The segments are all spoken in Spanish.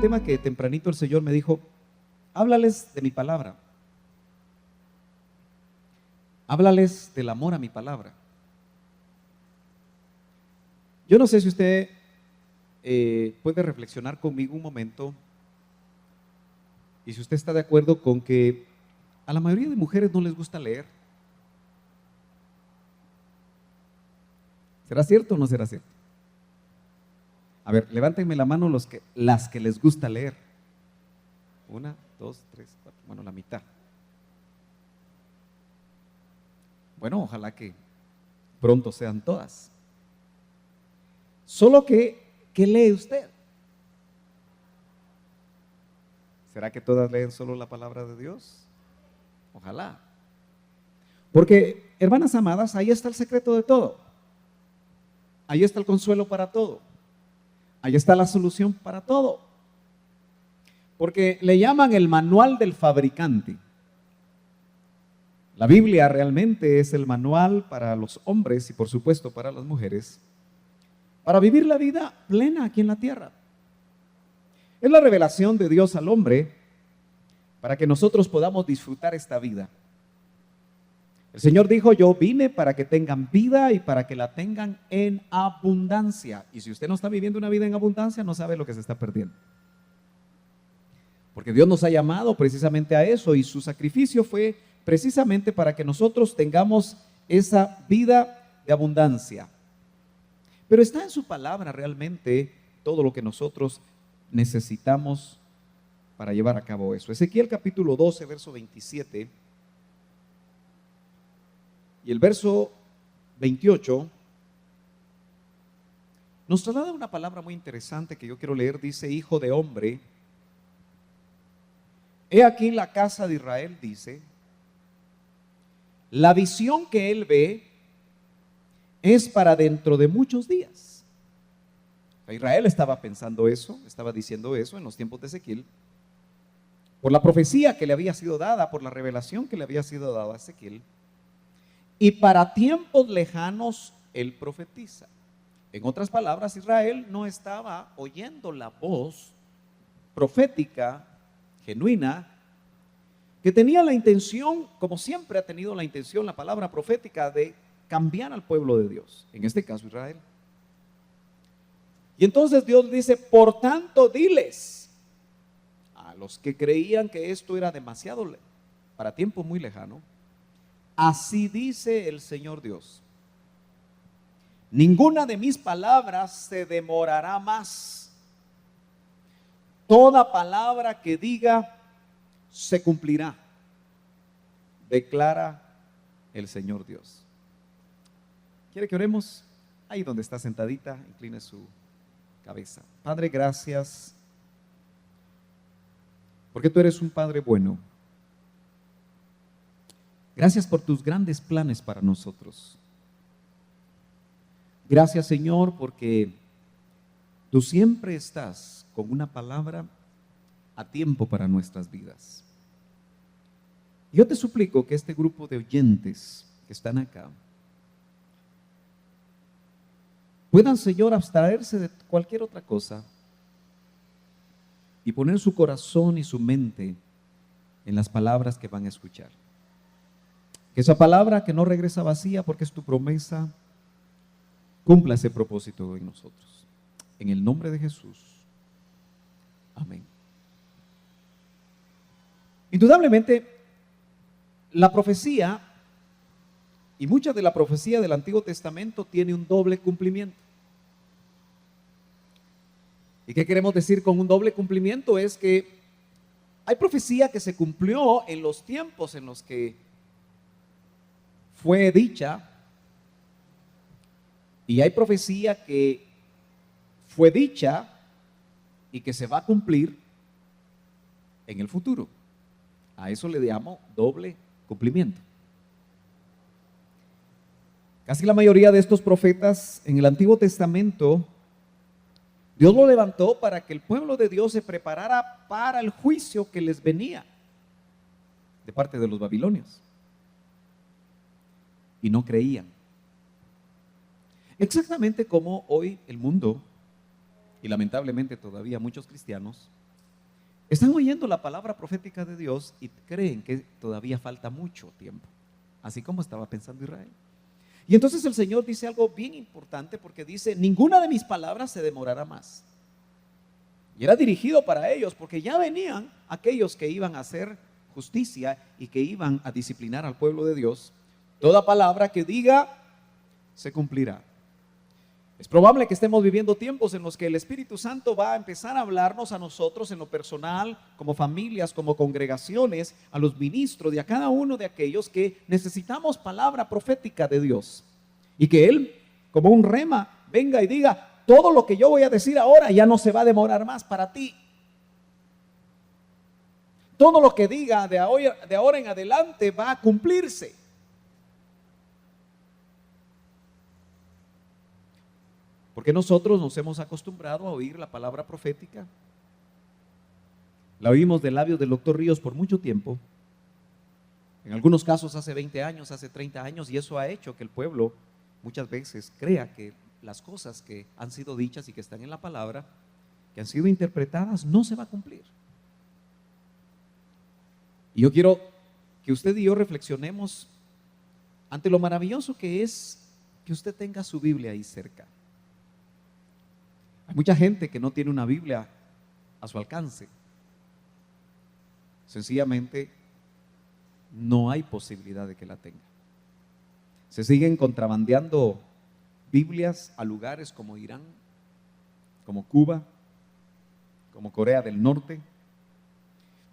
tema que tempranito el Señor me dijo, háblales de mi palabra. Háblales del amor a mi palabra. Yo no sé si usted puede reflexionar conmigo un momento y si usted está de acuerdo con que a la mayoría de mujeres no les gusta leer. ¿Será cierto o no será cierto? A ver, levántenme la mano las que les gusta leer. 1, 2, 3, 4, bueno, la mitad. Bueno, ojalá que pronto sean todas. Solo que, ¿qué lee usted? ¿Será que todas leen solo la palabra de Dios? Ojalá. Porque, hermanas amadas, ahí está el secreto de todo. Ahí está el consuelo para todo. Ahí está la solución para todo. Porque le llaman el manual del fabricante. La Biblia realmente es el manual para los hombres y por supuesto para las mujeres, para vivir la vida plena aquí en la tierra. Es la revelación de Dios al hombre para que nosotros podamos disfrutar esta vida. El Señor dijo, yo vine para que tengan vida y para que la tengan en abundancia. Y si usted no está viviendo una vida en abundancia, no sabe lo que se está perdiendo. Porque Dios nos ha llamado precisamente a eso y su sacrificio fue precisamente para que nosotros tengamos esa vida de abundancia. Pero está en su palabra realmente todo lo que nosotros necesitamos para llevar a cabo eso. Ezequiel capítulo 12, verso 27 y el verso 28 nos traslada una palabra muy interesante que yo quiero leer. Dice, hijo de hombre, he aquí la casa de Israel, dice, la visión que él ve es para dentro de muchos días. Israel estaba pensando eso, estaba diciendo eso en los tiempos de Ezequiel, por la profecía que le había sido dada, por la revelación que le había sido dada a Ezequiel, y para tiempos lejanos él profetiza. En otras palabras, Israel no estaba oyendo la voz profética genuina, que tenía la intención, como siempre ha tenido la intención, la palabra profética, de cambiar al pueblo de Dios, en este caso Israel. Y entonces Dios dice, por tanto diles a los que creían que esto era demasiado para tiempo muy lejano, así dice el Señor Dios, ninguna de mis palabras se demorará más. Toda palabra que diga se cumplirá, declara el Señor Dios. ¿Quiere que oremos? Ahí donde está sentadita, incline su cabeza. Padre, gracias, porque tú eres un Padre bueno. Gracias por tus grandes planes para nosotros. Gracias, Señor, porque tú siempre estás con una palabra a tiempo para nuestras vidas. Yo te suplico que este grupo de oyentes que están acá puedan, Señor, abstraerse de cualquier otra cosa y poner su corazón y su mente en las palabras que van a escuchar. Que esa palabra que no regresa vacía porque es tu promesa, cumpla ese propósito en nosotros. En el nombre de Jesús. Amén. Indudablemente, la profecía y mucha de la profecía del Antiguo Testamento tiene un doble cumplimiento. ¿Y qué queremos decir con un doble cumplimiento? Es que hay profecía que se cumplió en los tiempos en los que fue dicha, y hay profecía que fue dicha y que se va a cumplir en el futuro. A eso le llamo doble cumplimiento. Casi la mayoría de estos profetas en el Antiguo Testamento, Dios lo levantó para que el pueblo de Dios se preparara para el juicio que les venía de parte de los babilonios. Y no creían. Exactamente como hoy el mundo, y lamentablemente todavía muchos cristianos, están oyendo la palabra profética de Dios y creen que todavía falta mucho tiempo, así como estaba pensando Israel. Y entonces el Señor dice algo bien importante, porque dice: ninguna de mis palabras se demorará más. Y era dirigido para ellos, porque ya venían aquellos que iban a hacer justicia y que iban a disciplinar al pueblo de Dios. Toda palabra que diga se cumplirá. Es probable que estemos viviendo tiempos en los que el Espíritu Santo va a empezar a hablarnos a nosotros en lo personal, como familias, como congregaciones, a los ministros y a cada uno de aquellos que necesitamos palabra profética de Dios. Y que Él, como un rema, venga y diga: todo lo que yo voy a decir ahora ya no se va a demorar más para ti. Todo lo que diga de ahora en adelante va a cumplirse. Porque nosotros nos hemos acostumbrado a oír la palabra profética. La oímos de labios del doctor Ríos por mucho tiempo. En algunos casos hace 20 años, hace 30 años, y eso ha hecho que el pueblo muchas veces crea que las cosas que han sido dichas y que están en la palabra, que han sido interpretadas, no se va a cumplir. Y yo quiero que usted y yo reflexionemos ante lo maravilloso que es que usted tenga su Biblia ahí cerca. Hay mucha gente que no tiene una Biblia a su alcance. Sencillamente no hay posibilidad de que la tenga. Se siguen contrabandeando Biblias a lugares como Irán, como Cuba, como Corea del Norte,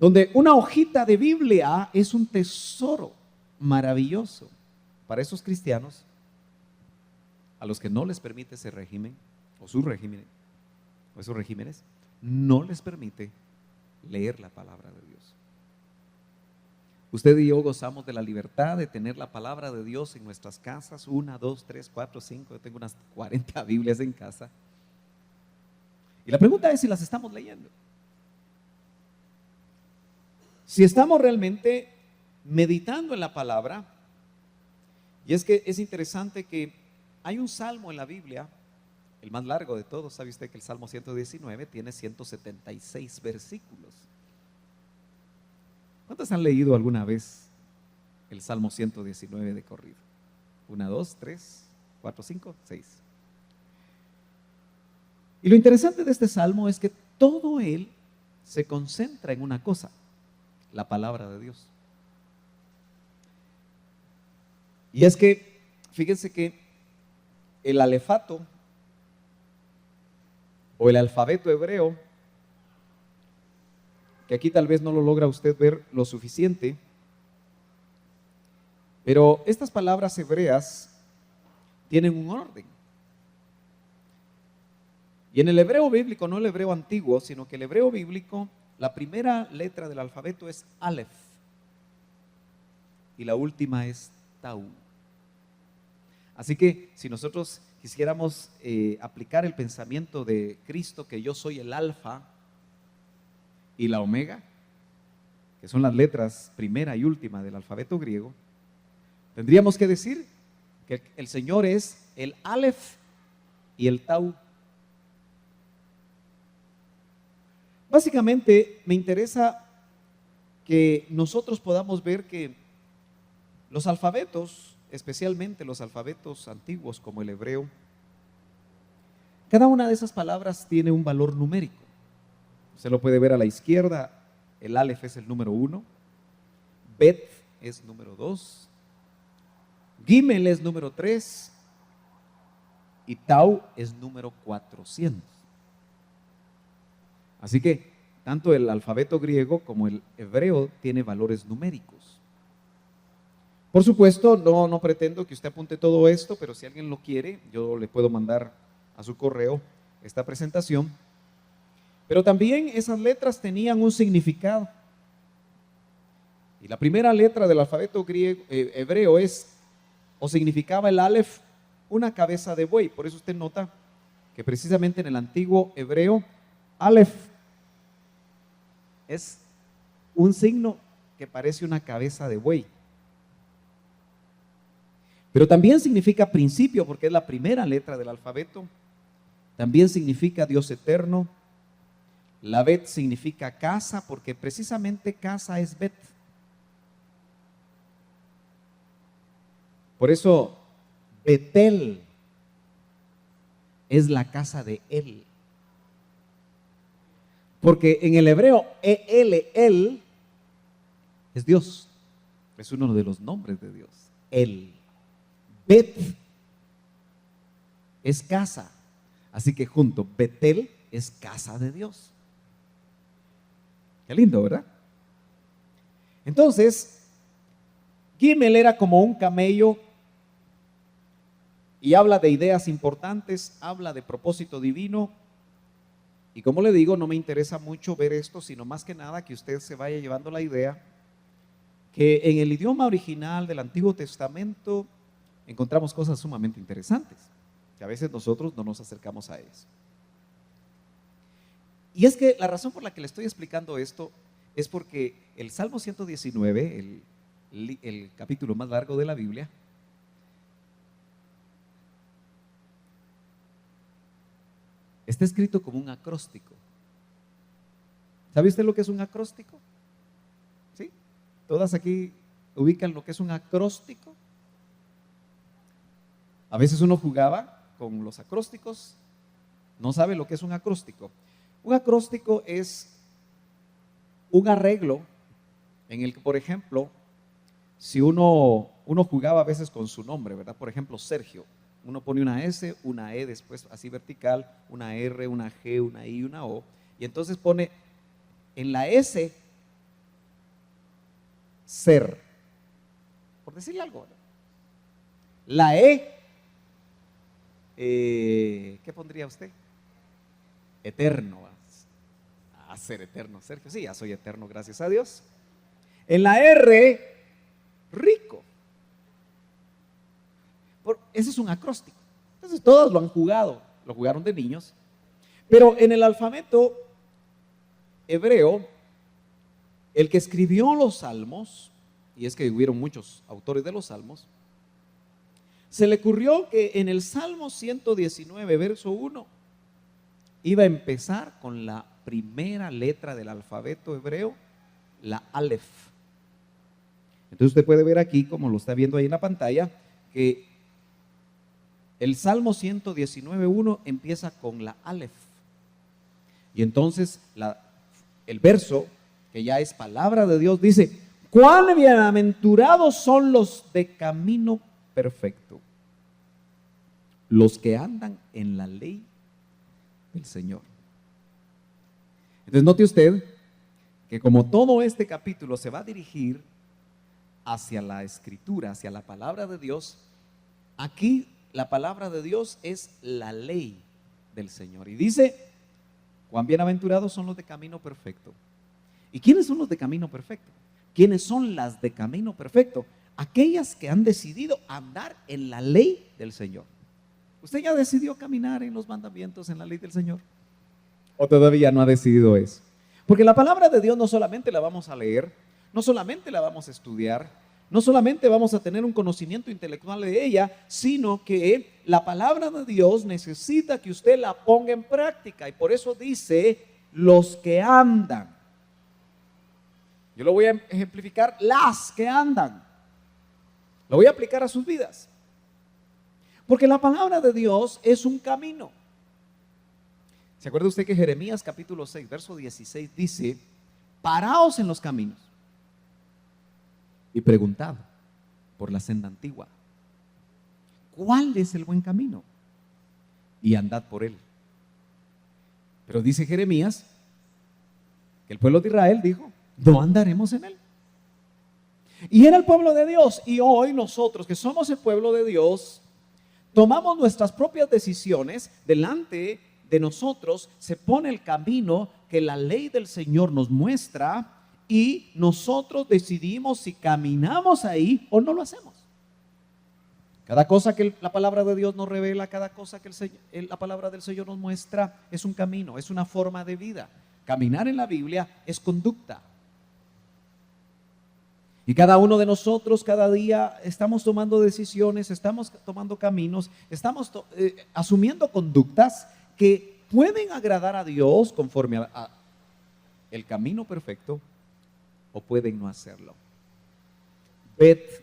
donde una hojita de Biblia es un tesoro maravilloso para esos cristianos a los que no les permite ese régimen, o su régimen, o esos regímenes, no les permite leer la palabra de Dios. Usted y yo gozamos de la libertad de tener la palabra de Dios en nuestras casas, 1, 2, 3, 4, 5, yo tengo unas 40 Biblias en casa. Y la pregunta es si las estamos leyendo. Si estamos realmente meditando en la palabra. Y es que es interesante que hay un salmo en la Biblia, el más largo de todos. ¿Sabe usted que el Salmo 119 tiene 176 versículos? ¿Cuántos han leído alguna vez el Salmo 119 de corrido? 1, 2, 3, 4, 5, 6. Y lo interesante de este salmo es que todo él se concentra en una cosa: la palabra de Dios. Y es que, fíjense que el alefato o el alfabeto hebreo, que aquí tal vez no lo logra usted ver lo suficiente, pero estas palabras hebreas tienen un orden. Y en el hebreo bíblico, no el hebreo antiguo, sino que el hebreo bíblico, la primera letra del alfabeto es Aleph y la última es Tau. Así que si nosotros quisiéramos aplicar el pensamiento de Cristo, que yo soy el alfa y la omega, que son las letras primera y última del alfabeto griego, tendríamos que decir que el Señor es el Aleph y el Tau. Básicamente me interesa que nosotros podamos ver que los alfabetos, especialmente los alfabetos antiguos como el hebreo, cada una de esas palabras tiene un valor numérico. Se lo puede ver a la izquierda. El Aleph es el número 1, Bet es número 2, Gimel es número 3 y Tau es número 400. Así que tanto el alfabeto griego como el hebreo tiene valores numéricos. Por supuesto, no pretendo que usted apunte todo esto, pero si alguien lo quiere, yo le puedo mandar a su correo esta presentación. Pero también esas letras tenían un significado. Y la primera letra del alfabeto griego, hebreo es, o significaba el Aleph, una cabeza de buey. Por eso usted nota que precisamente en el antiguo hebreo, Aleph es un signo que parece una cabeza de buey. Pero también significa principio, porque es la primera letra del alfabeto. También significa Dios eterno. La Bet significa casa porque precisamente casa es Bet. Por eso Betel es la casa de él. Porque en el hebreo él es Dios. Es uno de los nombres de Dios. Él. Bet es casa. Así que junto, Betel es casa de Dios. Qué lindo, ¿verdad? Entonces, Gimel era como un camello y habla de ideas importantes, habla de propósito divino. Y como le digo, no me interesa mucho ver esto, sino más que nada que usted se vaya llevando la idea que en el idioma original del Antiguo Testamento encontramos cosas sumamente interesantes, que a veces nosotros no nos acercamos a eso. Y es que la razón por la que le estoy explicando esto es porque el Salmo 119, el capítulo más largo de la Biblia, está escrito como un acróstico. ¿Sabe usted lo que es un acróstico? ¿Sí? ¿Todas aquí ubican lo que es un acróstico? A veces uno jugaba con los acrósticos, no sabe lo que es un acróstico. Un acróstico es un arreglo en el que, por ejemplo, si uno jugaba a veces con su nombre, ¿verdad? Por ejemplo, Sergio. Uno pone una S, una E después así vertical, una R, una G, una I, una O. Y entonces pone en la S, ser. Por decirle algo, ¿verdad? La ¿qué pondría usted? Eterno. Ser eterno, Sergio. Sí, ya soy eterno, gracias a Dios. En la R, rico. Ese es un acróstico. Entonces todos lo han jugado, lo jugaron de niños. Pero en el alfabeto hebreo, el que escribió los salmos, y es que hubieron muchos autores de los salmos, se le ocurrió que en el Salmo 119, verso 1, iba a empezar con la primera letra del alfabeto hebreo, la Aleph. Entonces usted puede ver aquí, como lo está viendo ahí en la pantalla, que el Salmo 119.1 empieza con la Aleph. Y entonces el verso, que ya es palabra de Dios, dice: cuán bienaventurados son los de camino perfecto, los que andan en la ley del Señor. Entonces note usted que como todo este capítulo se va a dirigir hacia la escritura, hacia la palabra de Dios, aquí la palabra de Dios es la ley del Señor. Y dice: cuán bienaventurados son los de camino perfecto. ¿Y quiénes son los de camino perfecto? ¿Quiénes son las de camino perfecto? Aquellas que han decidido andar en la ley del Señor. ¿Usted ya decidió caminar en los mandamientos, en la ley del Señor? ¿O todavía no ha decidido eso? Porque la palabra de Dios no solamente la vamos a leer, no solamente la vamos a estudiar, no solamente vamos a tener un conocimiento intelectual de ella, sino que la palabra de Dios necesita que usted la ponga en práctica. Y por eso dice: los que andan. Yo lo voy a ejemplificar: las que andan. Lo voy a aplicar a sus vidas. Porque la palabra de Dios es un camino. ¿Se acuerda usted que Jeremías capítulo 6, verso 16 dice: paraos en los caminos y preguntad por la senda antigua, ¿cuál es el buen camino? Y andad por él. Pero dice Jeremías que el pueblo de Israel dijo: no andaremos en él. Y era el pueblo de Dios. Y hoy nosotros, que somos el pueblo de Dios, tomamos nuestras propias decisiones. Delante de nosotros se pone el camino que la ley del Señor nos muestra, y nosotros decidimos si caminamos ahí o no lo hacemos. Cada cosa que la palabra de Dios nos revela, cada cosa que la palabra del Señor nos muestra, es un camino, es una forma de vida. Caminar en la Biblia es conducta. Y cada uno de nosotros cada día estamos tomando decisiones, estamos tomando caminos, estamos asumiendo conductas que pueden agradar a Dios conforme el camino perfecto o pueden no hacerlo. Bet,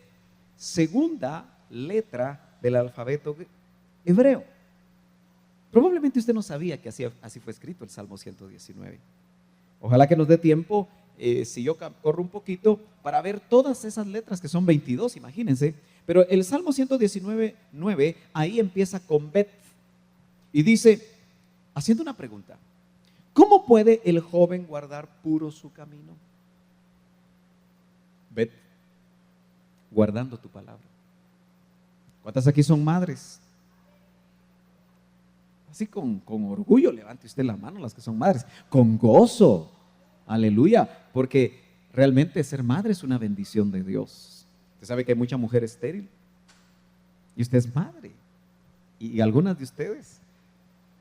segunda letra del alfabeto hebreo. Probablemente usted no sabía que así fue escrito el Salmo 119. Ojalá que nos dé tiempo, si yo corro un poquito, para ver todas esas letras, que son 22, imagínense. Pero el Salmo 119, 9, ahí empieza con Bet. Y dice, haciendo una pregunta, ¿cómo puede el joven guardar puro su camino? Bet, guardando tu palabra. ¿Cuántas aquí son madres? Así con orgullo, levante usted la mano las que son madres, con gozo, aleluya, porque realmente ser madre es una bendición de Dios. Usted sabe que hay mucha mujer estéril y usted es madre, y algunas de ustedes,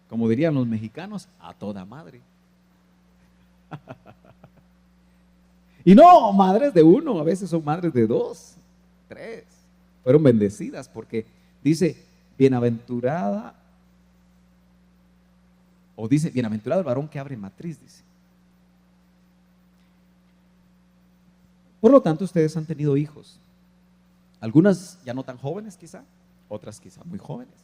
como dirían los mexicanos, a toda madre. Y no madres de uno, a veces son madres de dos, tres, fueron bendecidas porque dice, bienaventurada, o dice, bienaventurado el varón que abre matriz, dice. Por lo tanto, ustedes han tenido hijos. Algunas ya no tan jóvenes quizá, otras quizá muy jóvenes.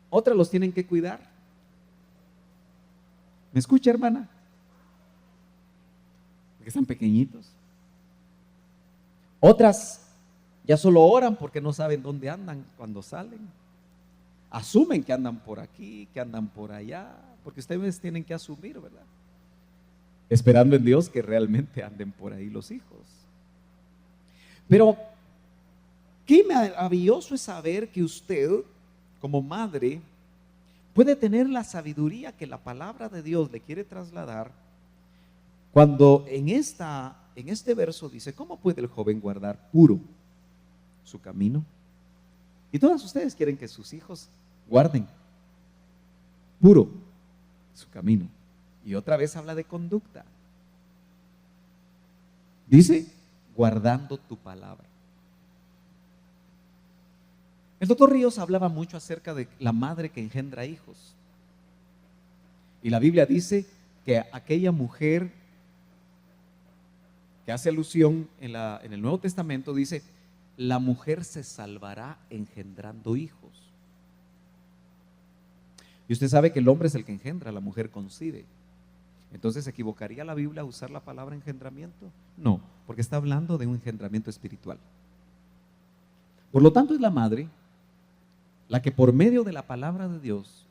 Otras los tienen que cuidar. ¿Me escucha, hermana? Porque están pequeñitos. Otras ya solo oran porque no saben dónde andan cuando salen. Asumen que andan por aquí, que andan por allá, porque ustedes tienen que asumir, ¿verdad? Esperando en Dios que realmente anden por ahí los hijos. Pero qué maravilloso es saber que usted, como madre, puede tener la sabiduría que la palabra de Dios le quiere trasladar cuando en este verso dice, ¿cómo puede el joven guardar puro su camino? Y todas ustedes quieren que sus hijos guarden puro su camino. Y otra vez habla de conducta. Dice, guardando tu palabra. El doctor Ríos hablaba mucho acerca de la madre que engendra hijos. Y la Biblia dice que aquella mujer que hace alusión en el Nuevo Testamento dice, la mujer se salvará engendrando hijos. Y usted sabe que el hombre es el que engendra, la mujer concibe. Entonces, ¿se equivocaría la Biblia a usar la palabra engendramiento? No, porque está hablando de un engendramiento espiritual. Por lo tanto, es la madre la que por medio de la palabra de Dios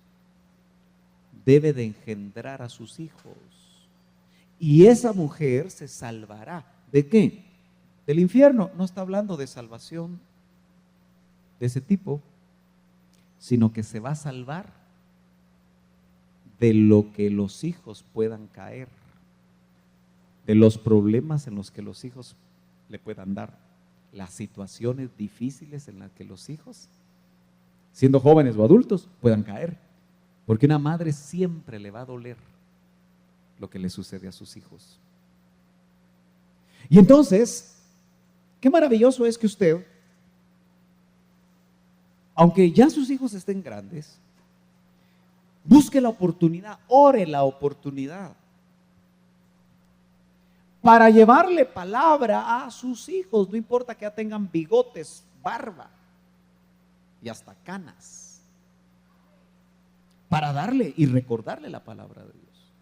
debe de engendrar a sus hijos. Y esa mujer se salvará. ¿De qué? Del infierno. No está hablando de salvación de ese tipo, sino que se va a salvar de lo que los hijos puedan caer, de los problemas en los que los hijos le puedan dar, las situaciones difíciles en las que los hijos, siendo jóvenes o adultos, puedan caer. Porque una madre siempre le va a doler lo que le sucede a sus hijos. Y entonces, qué maravilloso es que usted, aunque ya sus hijos estén grandes, busque la oportunidad, ore la oportunidad para llevarle palabra a sus hijos, no importa que ya tengan bigotes, barba y hasta canas, para darle y recordarle la palabra de Dios.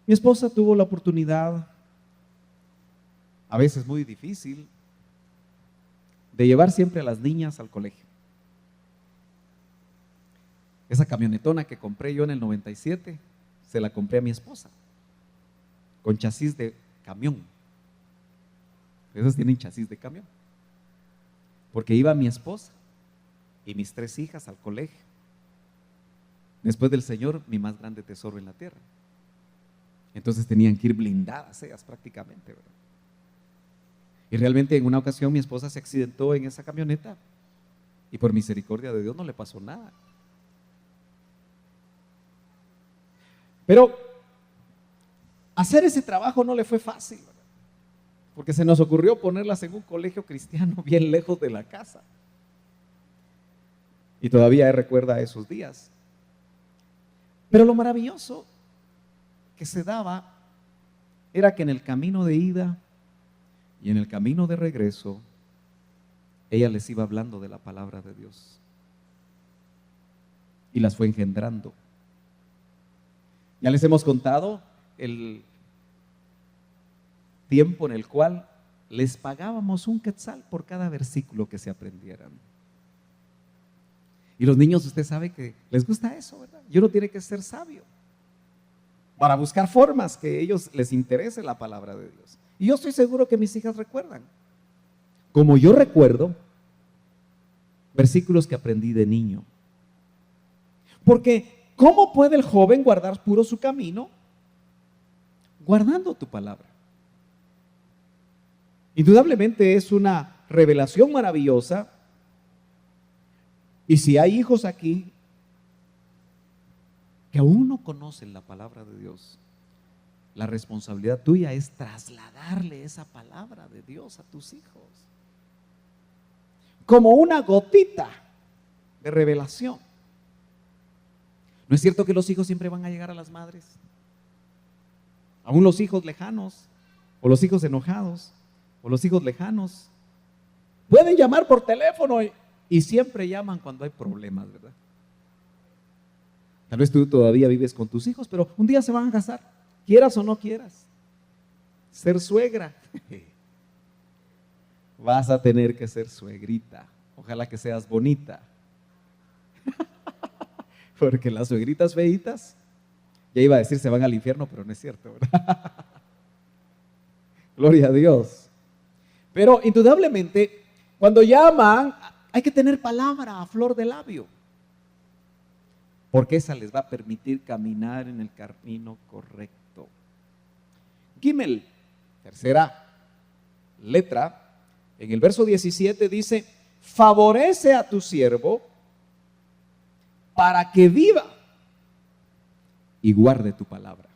Mi esposa tuvo la oportunidad, a veces muy difícil, de llevar siempre a las niñas al colegio. Esa camionetona que compré yo en el 97, se la compré a mi esposa, con chasis de camión. Esas tienen chasis de camión. Porque iba mi esposa y mis 3 hijas al colegio. Después del Señor, mi más grande tesoro en la tierra. Entonces tenían que ir blindadas ellas prácticamente, ¿verdad? Y realmente en una ocasión mi esposa se accidentó en esa camioneta y por misericordia de Dios no le pasó nada. Pero hacer ese trabajo no le fue fácil, ¿verdad? Porque se nos ocurrió ponerlas en un colegio cristiano bien lejos de la casa. Y todavía recuerda esos días. Pero lo maravilloso que se daba era que en el camino de ida y en el camino de regreso, ella les iba hablando de la palabra de Dios y las fue engendrando. Ya les hemos contado el tiempo en el cual les pagábamos un quetzal por cada versículo que se aprendieran. Y los niños, usted sabe que les gusta eso, ¿verdad? Y uno tiene que ser sabio para buscar formas que a ellos les interese la palabra de Dios. Y yo estoy seguro que mis hijas recuerdan, como yo recuerdo, versículos que aprendí de niño. Porque ¿cómo puede el joven guardar puro su camino? Guardando tu palabra. Indudablemente es una revelación maravillosa. Y si hay hijos aquí que aún no conocen la palabra de Dios, la responsabilidad tuya es trasladarle esa palabra de Dios a tus hijos. Como una gotita de revelación. ¿No es cierto que los hijos siempre van a llegar a las madres? Aún los hijos lejanos, o los hijos enojados, o los hijos lejanos, pueden llamar por teléfono y siempre llaman cuando hay problemas, ¿verdad? Tal vez tú todavía vives con tus hijos, pero un día se van a casar, quieras o no quieras. Ser suegra. Vas a tener que ser suegrita. Ojalá que seas bonita. Porque las suegritas feitas, ya iba a decir se van al infierno, pero no es cierto, ¿verdad? Gloria a Dios. Pero indudablemente, cuando llaman, hay que tener palabra a flor de labio. Porque esa les va a permitir caminar en el camino correcto. Gimel, tercera letra, en el verso 17 dice, favorece a tu siervo para que viva y guarde tu palabra.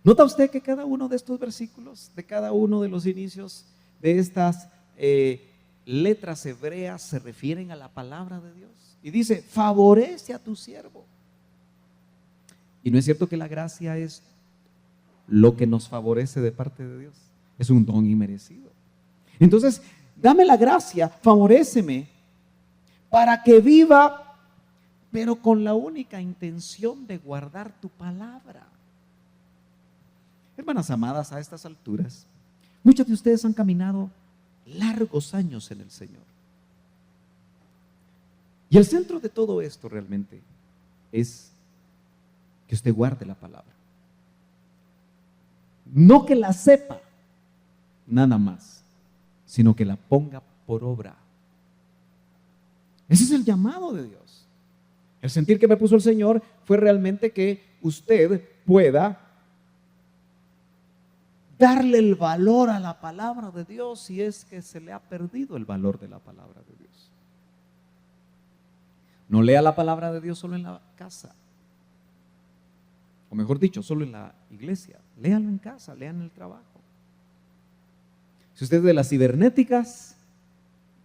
¿Nota usted que cada uno de estos versículos, de cada uno de los inicios de estas letras hebreas se refieren a la palabra de Dios? Y dice, favorece a tu siervo. ¿Y no es cierto que la gracia es lo que nos favorece de parte de Dios? Es un don inmerecido. Entonces, dame la gracia, favoréceme para que viva, pero con la única intención de guardar tu palabra. Hermanas amadas, a estas alturas, muchos de ustedes han caminado largos años en el Señor. Y el centro de todo esto realmente es que usted guarde la palabra. No que la sepa, nada más, sino que la ponga por obra. Ese es el llamado de Dios. El sentir que me puso el Señor fue realmente que usted pueda darle el valor a la palabra de Dios si es que se le ha perdido el valor de la palabra de Dios. No lea la palabra de Dios solo en la casa, o mejor dicho, solo en la iglesia. Léalo en casa, léalo en el trabajo. Si usted es de las cibernéticas,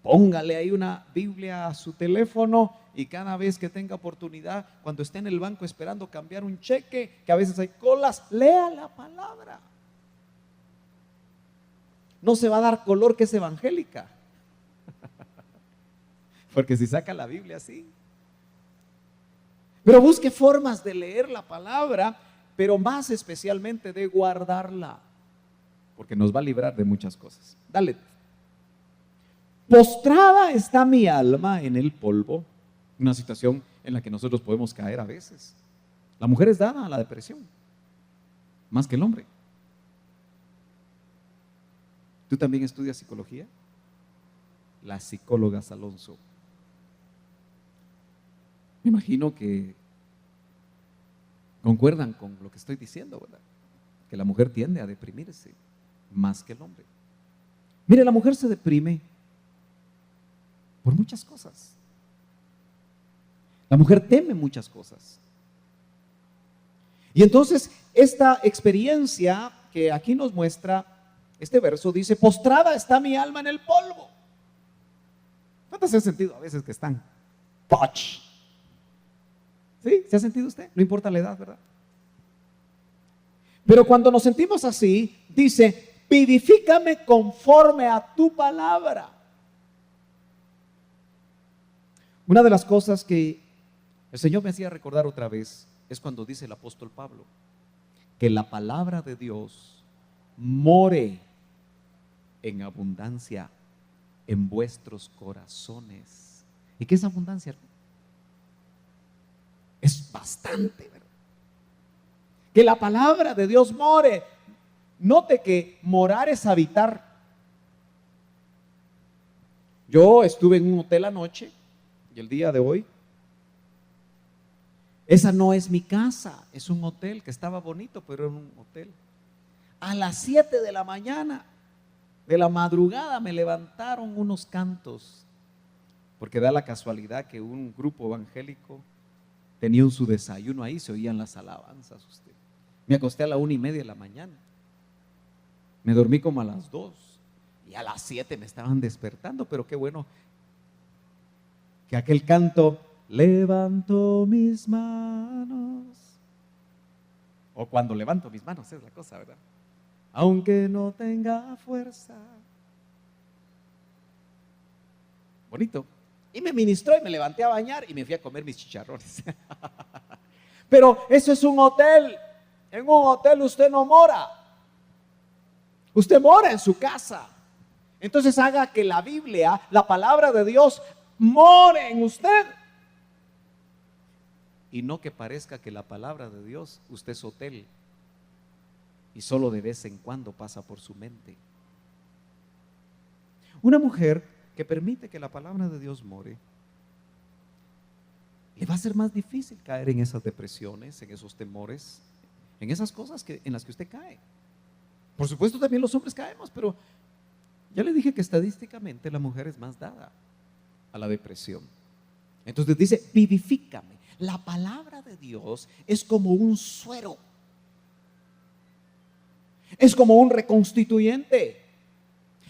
póngale ahí una Biblia a su teléfono y cada vez que tenga oportunidad, cuando esté en el banco esperando cambiar un cheque, que a veces hay colas, lea la palabra. No se va a dar color que es evangélica. Porque si saca la Biblia así. Pero busque formas de leer la palabra, pero más especialmente de guardarla, porque nos va a librar de muchas cosas. Dale. Postrada está mi alma en el polvo, una situación en la que nosotros podemos caer a veces. La mujer es dada a la depresión, más que el hombre. ¿Tú también estudias psicología? Las psicólogas Alonso. Me imagino que concuerdan con lo que estoy diciendo, ¿verdad? Que la mujer tiende a deprimirse más que el hombre. Mire, la mujer se deprime por muchas cosas. La mujer teme muchas cosas. Y entonces esta experiencia que aquí nos muestra este verso dice, postrada está mi alma en el polvo. ¿Cuántas se han sentido a veces que están? ¡Poch! ¿Sí? ¿Se ha sentido usted? No importa la edad, ¿verdad? Pero cuando nos sentimos así, dice, vivifícame conforme a tu palabra. Una de las cosas que el Señor me hacía recordar otra vez es cuando dice el apóstol Pablo que la palabra de Dios more en abundancia en vuestros corazones. ¿Y qué es abundancia? Es bastante, ¿verdad? Que la palabra de Dios more. Note que morar es habitar. Yo estuve en un hotel anoche y el día de hoy, esa no es mi casa, es un hotel que estaba bonito, pero era un hotel. A las 7 de la mañana, de la madrugada, me levantaron unos cantos, porque da la casualidad que un grupo evangélico tenía su desayuno ahí, se oían las alabanzas. Usted. Me acosté a la 1:30 de la mañana, me dormí como a las 2 y a las 7 me estaban despertando, pero qué bueno que aquel canto, levanto mis manos, o cuando levanto mis manos es la cosa, ¿verdad? Aunque no tenga fuerza. Bonito. Y me ministró y me levanté a bañar y me fui a comer mis chicharrones. Pero eso es un hotel. En un hotel usted no mora. Usted mora en su casa. Entonces haga que la Biblia, la palabra de Dios, more en usted. Y no que parezca que la palabra de Dios, usted es hotel y solo de vez en cuando pasa por su mente. Una mujer que permite que la palabra de Dios more, le va a ser más difícil caer en esas depresiones, en esos temores, en esas cosas en las que usted cae. Por supuesto también los hombres caemos, pero ya le dije que estadísticamente la mujer es más dada a la depresión. Entonces dice, vivifícame. La palabra de Dios es como un suero. Es como un reconstituyente.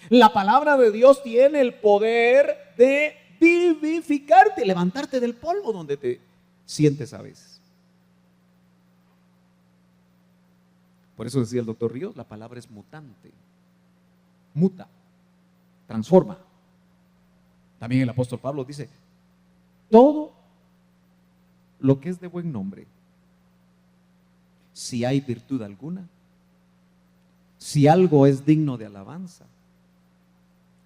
La palabra de Dios tiene el poder de vivificarte, levantarte del polvo donde te sientes a veces. Por eso decía el doctor Ríos, la palabra es mutante. Muta, transforma. También el apóstol Pablo dice, todo lo que es de buen nombre, si hay virtud alguna, si algo es digno de alabanza,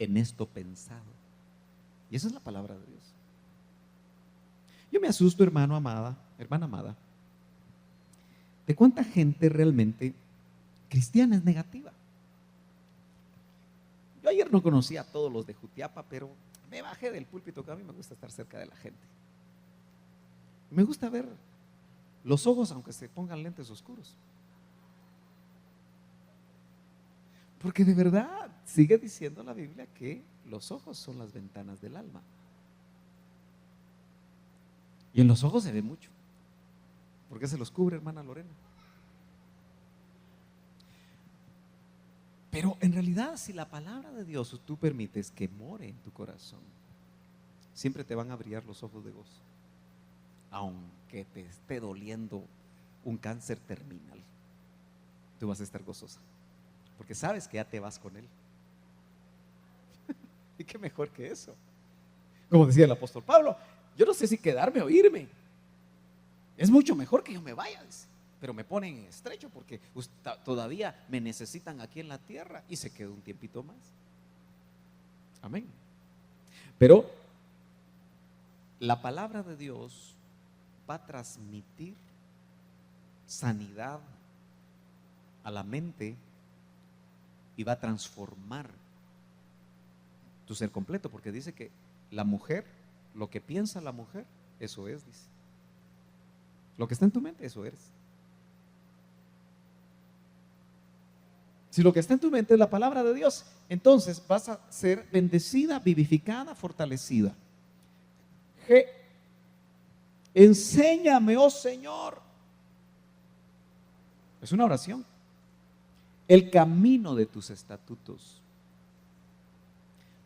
en esto pensado. Y esa es la palabra de Dios. Yo me asusto, hermano amada, hermana amada, de cuánta gente realmente cristiana es negativa. Yo ayer no conocía a todos los de Jutiapa, pero me bajé del púlpito, que a mí me gusta estar cerca de la gente. Me gusta ver los ojos aunque se pongan lentes oscuros. Porque de verdad sigue diciendo la Biblia que los ojos son las ventanas del alma. Y en los ojos se ve mucho. ¿Por qué se los cubre, hermana Lorena? Pero en realidad, si la palabra de Dios tú permites que more en tu corazón, siempre te van a brillar los ojos de gozo. Aunque te esté doliendo un cáncer terminal, tú vas a estar gozosa. Porque sabes que ya te vas con Él. Y qué mejor que eso. Como decía el apóstol Pablo, yo no sé si quedarme o irme. Es mucho mejor que yo me vaya, pero me ponen en estrecho porque todavía me necesitan aquí en la tierra y se quedó un tiempito más. Amén. Pero la palabra de Dios va a transmitir sanidad a la mente y va a transformar tu ser completo, porque dice que la mujer, lo que piensa la mujer, eso es, dice. Lo que está en tu mente, eso eres. Si lo que está en tu mente es la palabra de Dios, entonces vas a ser bendecida, vivificada, fortalecida. Enséñame, oh Señor. Es una oración. El camino de tus estatutos.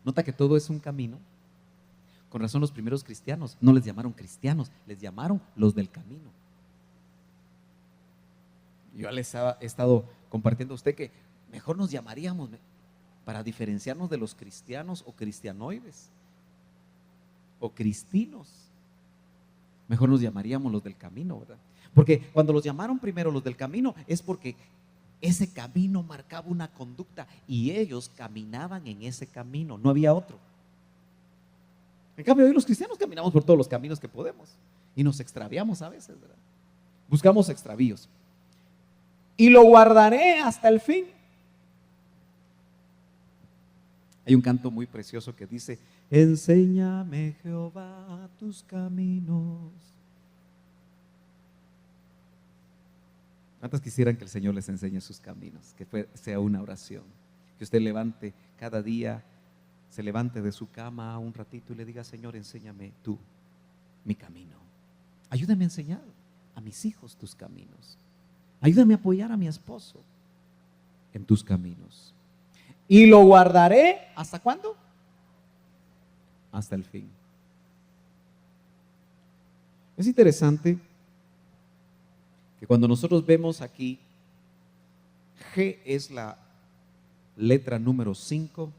Nota que todo es un camino. Con razón los primeros cristianos no les llamaron cristianos, les llamaron los del camino. Yo les he estado compartiendo a usted que mejor nos llamaríamos para diferenciarnos de los cristianos o cristianoides o cristinos. Mejor nos llamaríamos los del camino, ¿verdad? Porque cuando los llamaron primero los del camino es porque ese camino marcaba una conducta y ellos caminaban en ese camino, no había otro. En cambio, hoy los cristianos caminamos por todos los caminos que podemos y nos extraviamos a veces, ¿verdad? Buscamos extravíos. Y lo guardaré hasta el fin. Hay un canto muy precioso que dice: enséñame, Jehová, tus caminos. ¿Cuántos quisieran que el Señor les enseñe sus caminos? Que sea una oración. Que usted levante cada día, se levante de su cama un ratito y le diga: Señor, enséñame tú mi camino. Ayúdame a enseñar a mis hijos tus caminos. Ayúdame a apoyar a mi esposo en tus caminos. Y lo guardaré, ¿hasta cuándo? Hasta el fin. Es interesante que cuando nosotros vemos aquí, G es la letra número 5,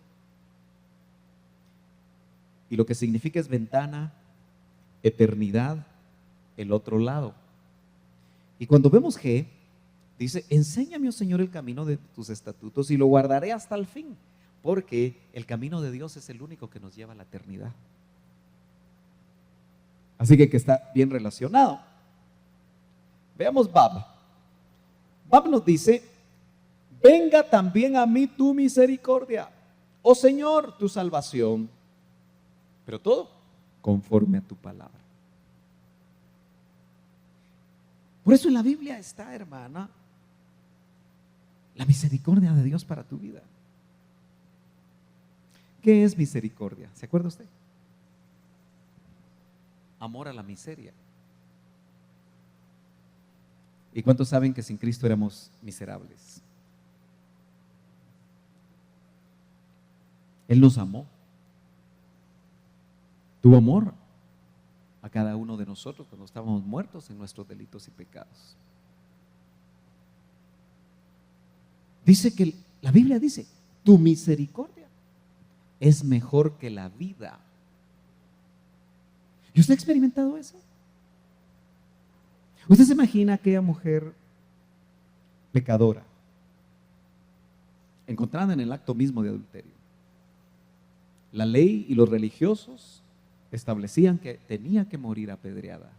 y lo que significa es ventana, eternidad, el otro lado. Y cuando vemos G, dice: enséñame, oh Señor, el camino de tus estatutos y lo guardaré hasta el fin, porque el camino de Dios es el único que nos lleva a la eternidad. Así que está bien relacionado. Veamos Bab. Bab nos dice: venga también a mí tu misericordia, oh Señor, tu salvación, pero todo conforme a tu palabra. Por eso en la Biblia está, hermana, la misericordia de Dios para tu vida. ¿Qué es misericordia? ¿Se acuerda usted? Amor a la miseria. ¿Y cuántos saben que sin Cristo éramos miserables? Él nos amó. Tuvo amor a cada uno de nosotros cuando estábamos muertos en nuestros delitos y pecados. Dice que la Biblia dice: tu misericordia es mejor que la vida. ¿Y usted ha experimentado eso? ¿Usted se imagina aquella mujer pecadora encontrada en el acto mismo de adulterio? La ley y los religiosos establecían que tenía que morir apedreada.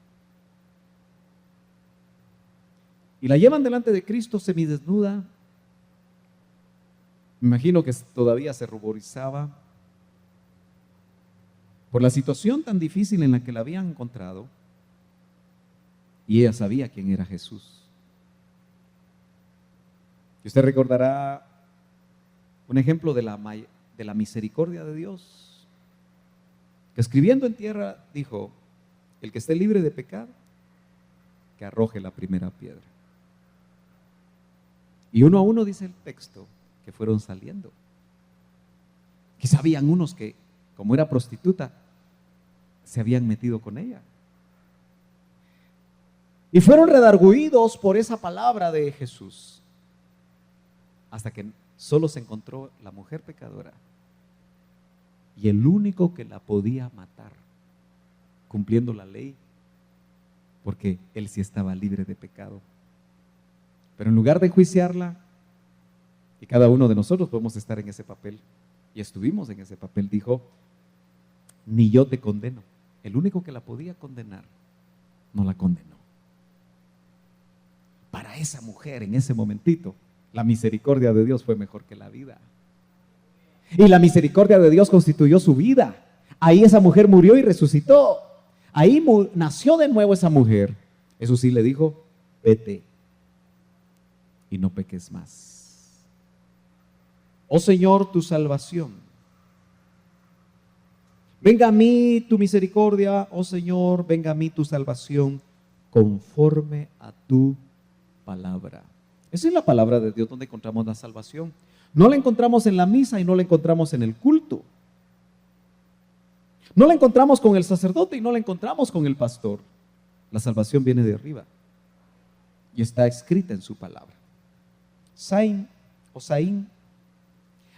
Y la llevan delante de Cristo semidesnuda. Me imagino que todavía se ruborizaba por la situación tan difícil en la que la habían encontrado, y ella sabía quién era Jesús. Y usted recordará un ejemplo de la misericordia de Dios, que escribiendo en tierra dijo: el que esté libre de pecado, que arroje la primera piedra. Y uno a uno dice el texto que fueron saliendo. Quizá habían unos que, como era prostituta, se habían metido con ella. Y fueron redargüidos por esa palabra de Jesús, hasta que solo se encontró la mujer pecadora y el único que la podía matar, cumpliendo la ley, porque él sí estaba libre de pecado. Pero en lugar de enjuiciarla, y cada uno de nosotros podemos estar en ese papel, y estuvimos en ese papel, dijo: ni yo te condeno. El único que la podía condenar no la condenó. Para esa mujer en ese momentito, la misericordia de Dios fue mejor que la vida. Y la misericordia de Dios constituyó su vida. Ahí esa mujer murió y resucitó. Ahí nació de nuevo esa mujer. Eso sí, le dijo: vete y no peques más. Oh Señor, tu salvación. Venga a mí tu misericordia, oh Señor, venga a mí tu salvación, conforme a tu palabra. Esa es la palabra de Dios donde encontramos la salvación. No la encontramos en la misa y no la encontramos en el culto. No la encontramos con el sacerdote y no la encontramos con el pastor. La salvación viene de arriba y está escrita en su palabra. Saín o Saín,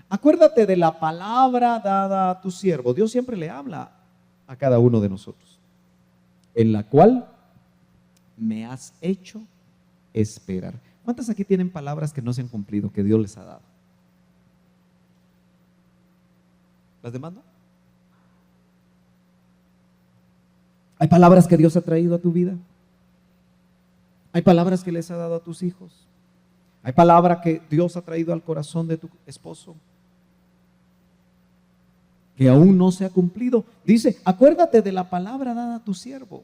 acuérdate de la palabra dada a tu siervo. Dios siempre le habla a cada uno de nosotros, en la cual me has hecho esperar. ¿Cuántas aquí tienen palabras que no se han cumplido, que Dios les ha dado? ¿Las demando? ¿Hay palabras que Dios ha traído a tu vida? ¿Hay palabras que les ha dado a tus hijos? ¿Hay palabra que Dios ha traído al corazón de tu esposo que aún no se ha cumplido? Dice, acuérdate de la palabra dada a tu siervo,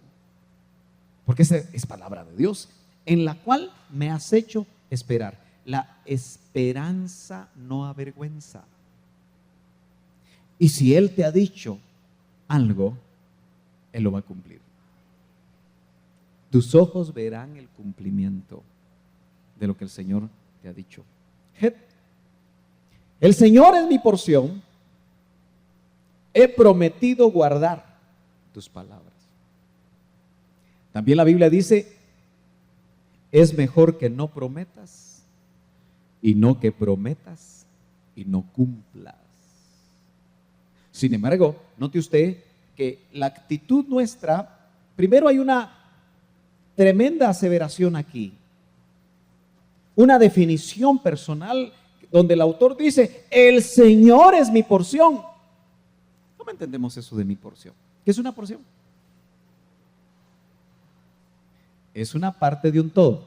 porque esa es palabra de Dios, en la cual me has hecho esperar. La esperanza no avergüenza. Y si Él te ha dicho algo, Él lo va a cumplir. Tus ojos verán el cumplimiento de lo que el Señor te ha dicho. El Señor es mi porción. He prometido guardar tus palabras. También la Biblia dice, es mejor que no prometas y no que prometas y no cumplas. Sin embargo, note usted que la actitud nuestra, primero hay una tremenda aseveración aquí, una definición personal donde el autor dice, el Señor es mi porción. ¿Cómo entendemos eso de mi porción? ¿Qué es una porción? Es una parte de un todo.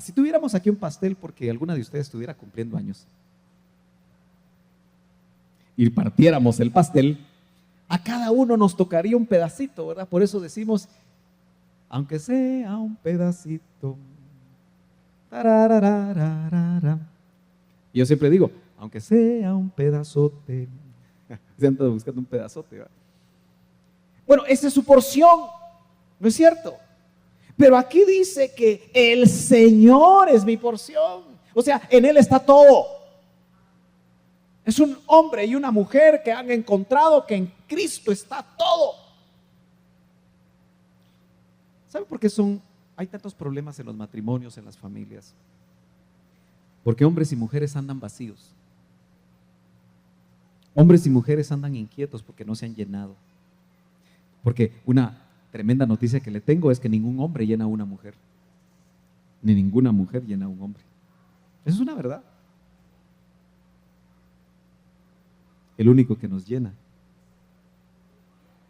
Si tuviéramos aquí un pastel porque alguna de ustedes estuviera cumpliendo años y partiéramos el pastel, a cada uno nos tocaría un pedacito, ¿verdad? Por eso decimos, aunque sea un pedacito. Y yo siempre digo, aunque sea un pedazote. Se anda buscando un pedazote, ¿verdad? Bueno, esa es su porción, ¿no es cierto? Pero aquí dice que el Señor es mi porción. O sea, en Él está todo. Es un hombre y una mujer que han encontrado que en Cristo está todo. ¿Sabe por qué hay tantos problemas en los matrimonios, en las familias? Porque hombres y mujeres andan vacíos. Hombres y mujeres andan inquietos porque no se han llenado. Porque una tremenda noticia que le tengo es que ningún hombre llena a una mujer, ni ninguna mujer llena a un hombre. Eso es una verdad. El único que nos llena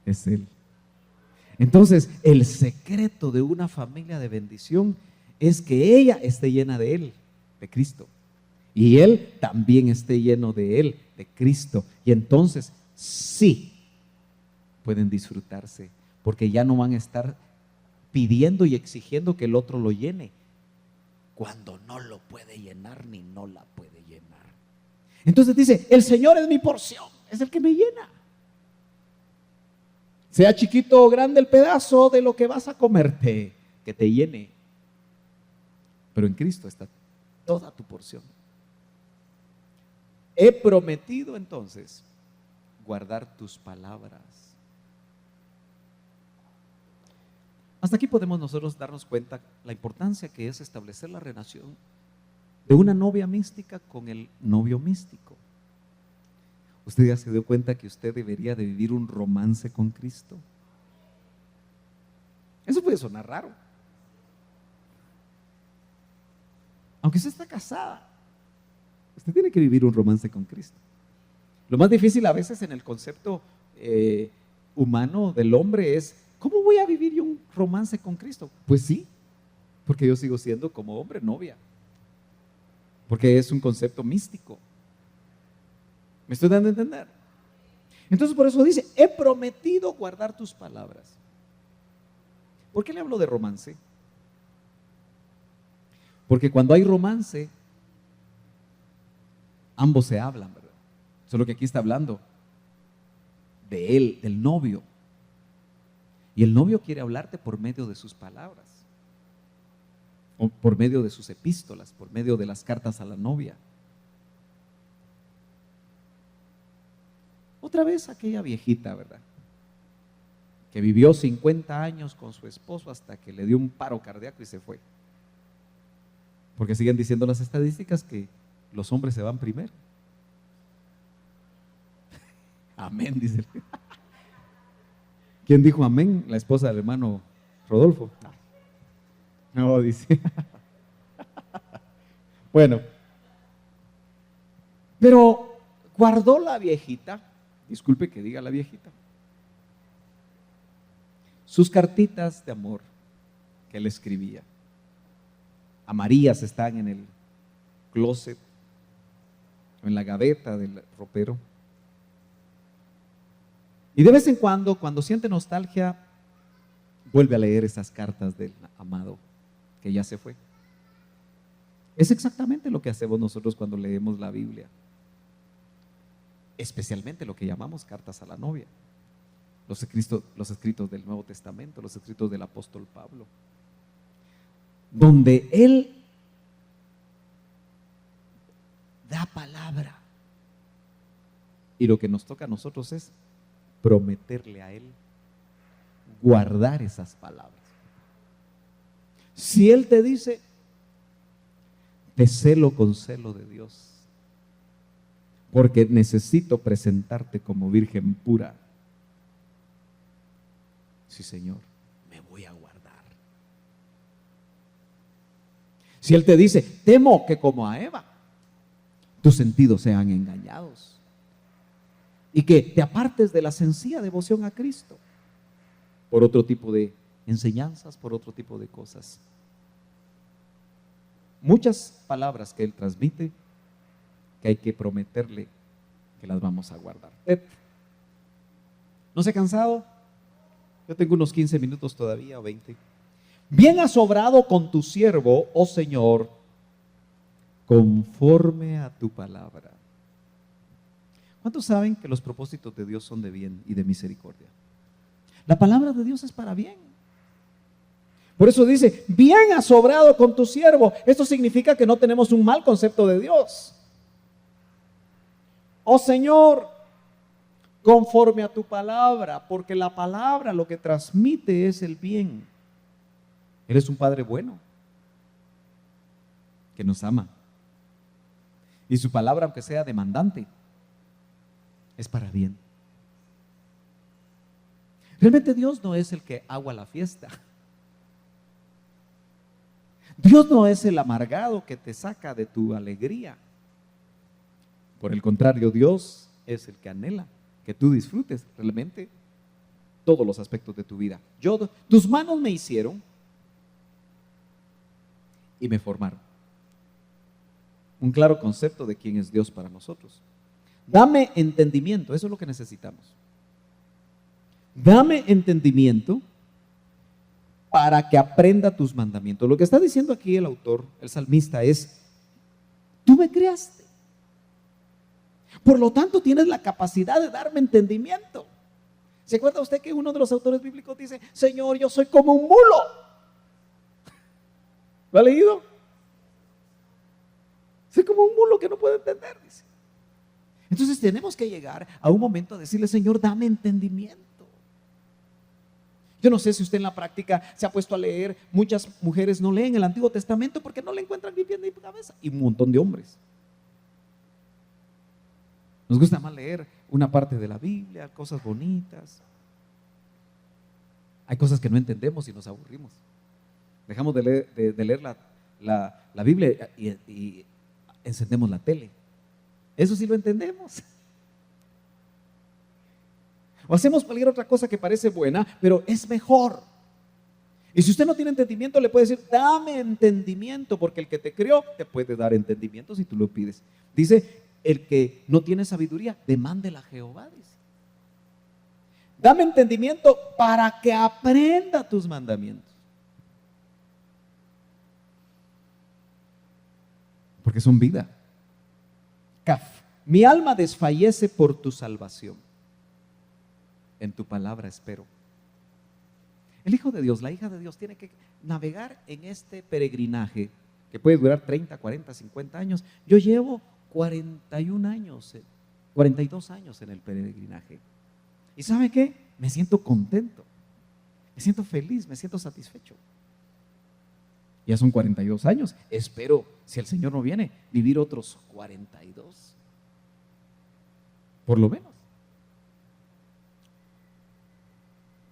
es Él. Entonces, el secreto de una familia de bendición es que ella esté llena de Él, de Cristo, y Él también esté lleno de Él, de Cristo. Y entonces, sí, pueden disfrutarse, porque ya no van a estar pidiendo y exigiendo que el otro lo llene, cuando no lo puede llenar ni no la puede llenar. Entonces dice, el Señor es mi porción, es el que me llena. Sea chiquito o grande el pedazo de lo que vas a comerte, que te llene. Pero en Cristo está toda tu porción. He prometido entonces guardar tus palabras. Hasta aquí podemos nosotros darnos cuenta la importancia que es establecer la relación de una novia mística con el novio místico. ¿Usted ya se dio cuenta que usted debería de vivir un romance con Cristo? Eso puede sonar raro. Aunque usted está casada, usted tiene que vivir un romance con Cristo. Lo más difícil a veces en el concepto humano del hombre es, ¿cómo voy a vivir yo un romance con Cristo? Pues sí, porque yo sigo siendo como hombre novia. Porque es un concepto místico. ¿Me estoy dando a entender? Entonces por eso dice, he prometido guardar tus palabras. ¿Por qué le hablo de romance? Porque cuando hay romance, ambos se hablan, ¿verdad? Solo que aquí está hablando de él, del novio. Y el novio quiere hablarte por medio de sus palabras, o por medio de sus epístolas, por medio de las cartas a la novia. Otra vez aquella viejita, ¿verdad? que vivió 50 años con su esposo hasta que le dio un paro cardíaco y se fue. Porque siguen diciendo las estadísticas que los hombres se van primero. Amén, dice. ¿Quién dijo amén? La esposa del hermano Rodolfo. No, dice. Bueno, pero guardó la viejita, disculpe que diga la viejita, sus cartitas de amor que él escribía. Amarillas están en el closet o en la gaveta del ropero. Y de vez en cuando siente nostalgia, vuelve a leer esas cartas del amado que ya se fue. Es exactamente lo que hacemos nosotros cuando leemos la Biblia, especialmente lo que llamamos cartas a la novia, los escritos del Nuevo Testamento, los escritos del apóstol Pablo, donde él da palabra. Y lo que nos toca a nosotros es prometerle a él guardar esas palabras. Si él te dice, te celo con celo de Dios, porque necesito presentarte como virgen pura. Sí, Señor, me voy a guardar. Si él te dice, temo que como a Eva, tus sentidos sean engañados y que te apartes de la sencilla devoción a Cristo por otro tipo de enseñanzas, por otro tipo de cosas. Muchas palabras que él transmite que hay que prometerle que las vamos a guardar. ¿No se ha cansado? Yo tengo unos 15 minutos todavía o 20. Bien has obrado con tu siervo, oh Señor, conforme a tu palabra. ¿Cuántos saben que los propósitos de Dios son de bien y de misericordia? La palabra de Dios es para bien. Por eso dice, bien has obrado con tu siervo. Esto significa que no tenemos un mal concepto de Dios. Oh Señor, conforme a tu palabra, porque la palabra lo que transmite es el bien. Eres un Padre bueno, que nos ama. Y su palabra, aunque sea demandante, es para bien. Realmente Dios no es el que agua la fiesta. Dios no es el amargado que te saca de tu alegría. Por el contrario, Dios es el que anhela que tú disfrutes realmente todos los aspectos de tu vida. Tus manos me hicieron y me formaron. Un claro concepto de quién es Dios para nosotros. Dame entendimiento, eso es lo que necesitamos. Dame entendimiento para que aprenda tus mandamientos. Lo que está diciendo aquí el autor, el salmista, es: tú me creaste, por lo tanto tienes la capacidad de darme entendimiento. ¿Se acuerda usted que uno de los autores bíblicos dice: Señor, yo soy como un mulo? ¿Lo ha leído? Soy como un mulo que no puede entender, dice. Entonces tenemos que llegar a un momento a decirle: Señor, dame entendimiento. Yo no sé si usted en la práctica se ha puesto a leer. Muchas mujeres no leen el Antiguo Testamento porque no le encuentran ni pie ni cabeza. Y un montón de hombres. Nos gusta más leer una parte de la Biblia, cosas bonitas. Hay cosas que no entendemos y nos aburrimos. Dejamos de leer la Biblia y encendemos la tele. Eso sí lo entendemos. O hacemos cualquier otra cosa que parece buena, pero es mejor. Y si usted no tiene entendimiento, le puede decir: dame entendimiento, porque el que te creó te puede dar entendimiento si tú lo pides. Dice: el que no tiene sabiduría, demándela a Jehová, dice. Dame entendimiento para que aprenda tus mandamientos. Porque son vida. Kaf. Mi alma desfallece por tu salvación. En tu palabra espero. El Hijo de Dios, la hija de Dios, tiene que navegar en este peregrinaje que puede durar 30, 40, 50 años. Yo llevo 42 años en el peregrinaje. ¿Y sabe qué? Me siento contento. Me siento feliz, me siento satisfecho. Ya son 42 años. Espero, si el Señor no viene, vivir otros 42. Por lo menos.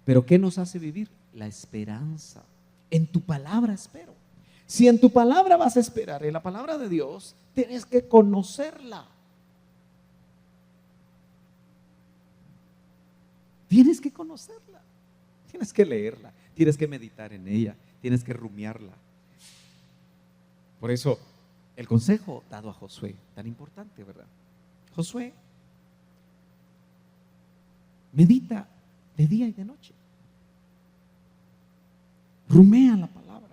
Pero ¿qué nos hace vivir? La esperanza. En tu palabra espero. Si en tu palabra vas a esperar, en la palabra de Dios, tienes que conocerla. Tienes que conocerla. Tienes que leerla. Tienes que meditar en ella. Tienes que rumiarla. Por eso, el consejo dado a Josué, tan importante, ¿verdad? Josué, medita de día y de noche. Rumea la palabra,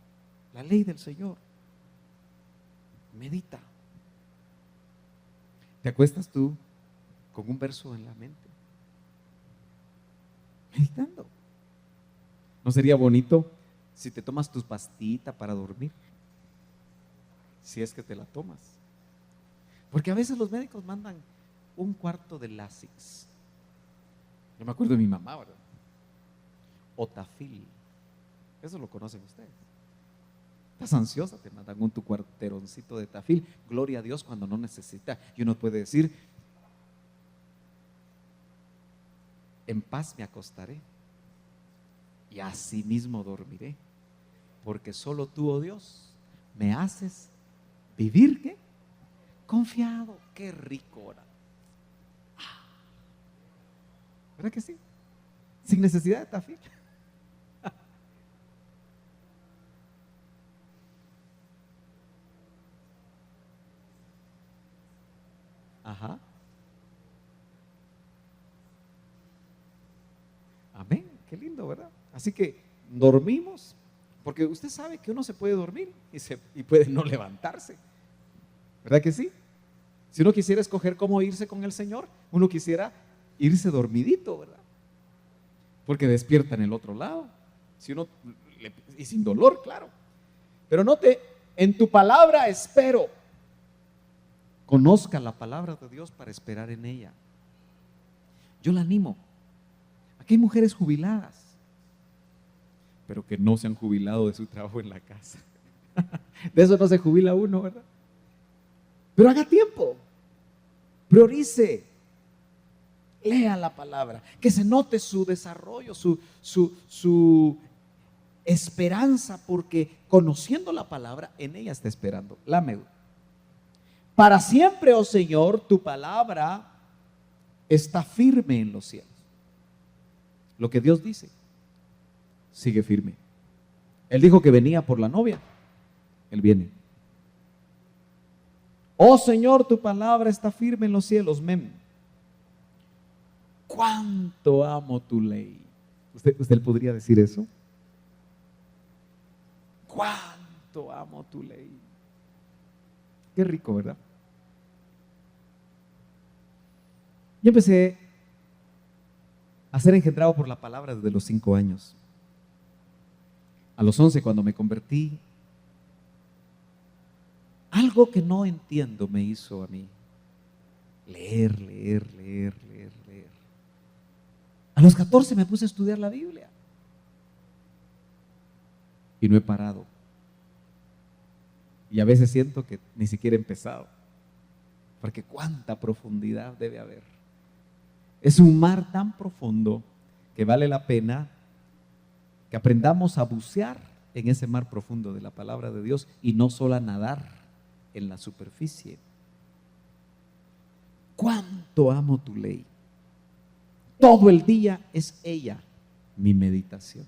la ley del Señor. Medita. ¿Te acuestas tú con un verso en la mente? Meditando. ¿No sería bonito si te tomas tu pastita para dormir? Si es que te la tomas. Porque a veces los médicos mandan un cuarto de Lasix. Yo me acuerdo de mi mamá, ¿verdad? O Tafil. Eso lo conocen ustedes. Estás ansiosa, te mandan tu cuarteroncito de Tafil. Gloria a Dios cuando no necesita. Y uno puede decir, en paz me acostaré y así mismo dormiré, porque solo tú, oh Dios, me haces vivir, ¿qué? Confiado. Qué rico, ¿verdad? ¿Verdad que sí? Sin necesidad de Tafil. Ajá. Amén. Qué lindo, ¿verdad? Así que dormimos, porque usted sabe que uno se puede dormir y puede no levantarse. ¿Verdad que sí? Si uno quisiera escoger cómo irse con el Señor, uno quisiera irse dormidito, ¿verdad? Porque despierta en el otro lado. Si uno, y sin dolor, claro. Pero note, en tu palabra espero. Conozca la palabra de Dios para esperar en ella. Yo la animo. Aquí hay mujeres jubiladas, pero que no se han jubilado de su trabajo en la casa. De eso no se jubila uno, ¿verdad? Pero haga tiempo. Priorice. Lea la palabra. Que se note su desarrollo, su esperanza, porque conociendo la palabra, en ella está esperando. Lámelo. Para siempre, oh Señor, tu palabra está firme en los cielos. Lo que Dios dice, sigue firme. Él dijo que venía por la novia. Él viene. Oh Señor, tu palabra está firme en los cielos. Mem. ¿Cuánto amo tu ley? ¿Usted podría decir eso? ¿Cuánto amo tu ley? Qué rico, ¿verdad? Yo empecé a ser engendrado por la palabra desde los 5 años. A los 11, cuando me convertí, algo que no entiendo me hizo a mí leer. A los 14 me puse a estudiar la Biblia y no he parado. Y a veces siento que ni siquiera he empezado, porque cuánta profundidad debe haber. Es un mar tan profundo que vale la pena que aprendamos a bucear en ese mar profundo de la palabra de Dios y no solo a nadar en la superficie. Cuánto amo tu ley. Todo el día es ella mi meditación.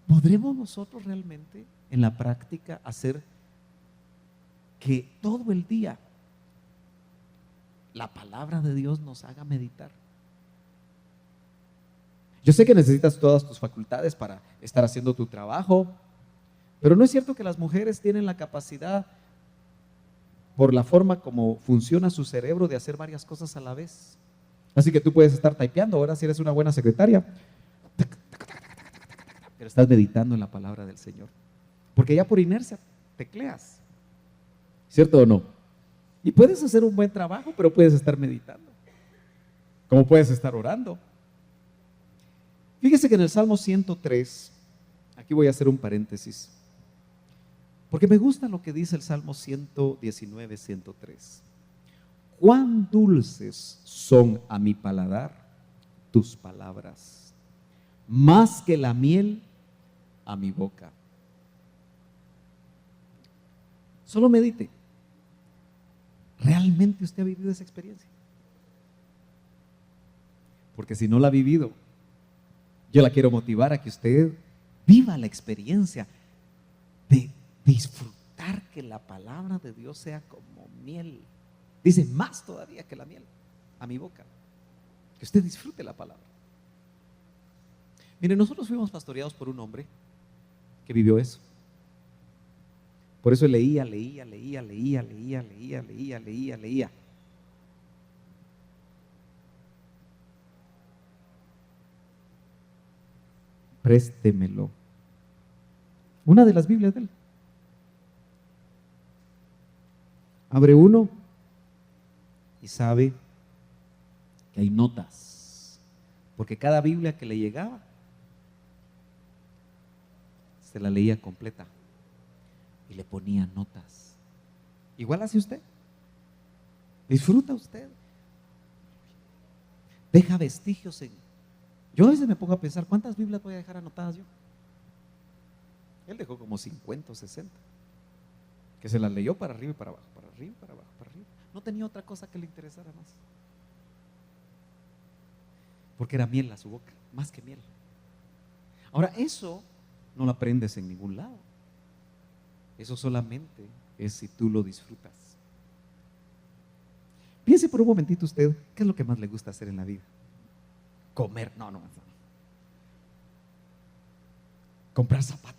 ¿Podremos nosotros realmente en la práctica hacer que todo el día la palabra de Dios nos haga meditar? Yo sé que necesitas todas tus facultades para estar haciendo tu trabajo, pero no es cierto que las mujeres tienen la capacidad, por la forma como funciona su cerebro, de hacer varias cosas a la vez. Así que tú puedes estar typeando ahora si eres una buena secretaria, pero estás meditando en la palabra del Señor, porque ya por inercia tecleas, ¿cierto o no? Y puedes hacer un buen trabajo, pero puedes estar meditando, como puedes estar orando. Fíjese que en el Salmo 103 Aquí voy a hacer un paréntesis, porque me gusta lo que dice el Salmo 119, 103. Cuán dulces son a mi paladar tus palabras, más que la miel a mi boca. Solo medite. ¿Realmente usted ha vivido esa experiencia? Porque si no la ha vivido, yo la quiero motivar a que usted viva la experiencia de disfrutar que la palabra de Dios sea como miel. Dice, más todavía que la miel a mi boca. Que usted disfrute la palabra. Mire, nosotros fuimos pastoreados por un hombre que vivió eso. Por eso leía. Préstemelo. Una de las Biblias de él. Abre uno y sabe que hay notas. Porque cada Biblia que le llegaba, se la leía completa y le ponía notas. Igual hace usted. Disfruta usted. Deja vestigios en... Yo a veces me pongo a pensar, ¿cuántas Biblias voy a dejar anotadas yo? Él dejó como 50 o 60, que se las leyó para arriba y para abajo, para arriba, para abajo, para arriba. No tenía otra cosa que le interesara más. Porque era miel a su boca, más que miel. Ahora, eso no lo aprendes en ningún lado. Eso solamente es si tú lo disfrutas. Piense por un momentito usted, ¿qué es lo que más le gusta hacer en la vida? Comer, no. Comprar zapatos.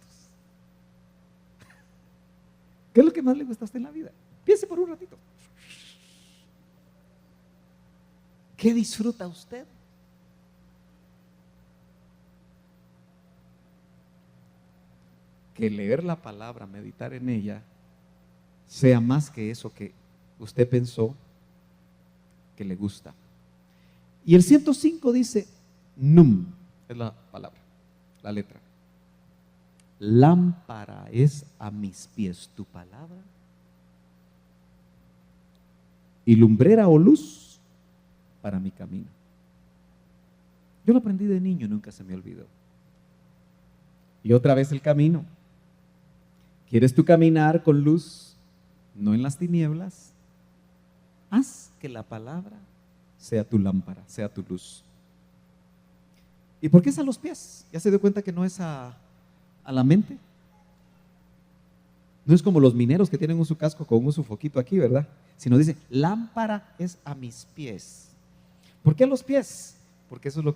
¿Qué es lo que más le gusta a usted en la vida? Piense por un ratito. ¿Qué disfruta usted? Que leer la palabra, meditar en ella, sea más que eso que usted pensó que le gusta. Y el 105 dice, num, es la palabra, la letra. Lámpara es a mis pies tu palabra y lumbrera o luz para mi camino. Yo lo aprendí de niño, nunca se me olvidó. Y otra vez el camino. ¿Quieres tú caminar con luz, no en las tinieblas? Haz que la palabra sea tu lámpara, sea tu luz. ¿Y por qué es a los pies? ¿Ya se dio cuenta que no es a la mente? No es como los mineros que tienen su casco con su foquito aquí, ¿verdad? Sino dice, lámpara es a mis pies. ¿Por qué a los pies? Porque eso es lo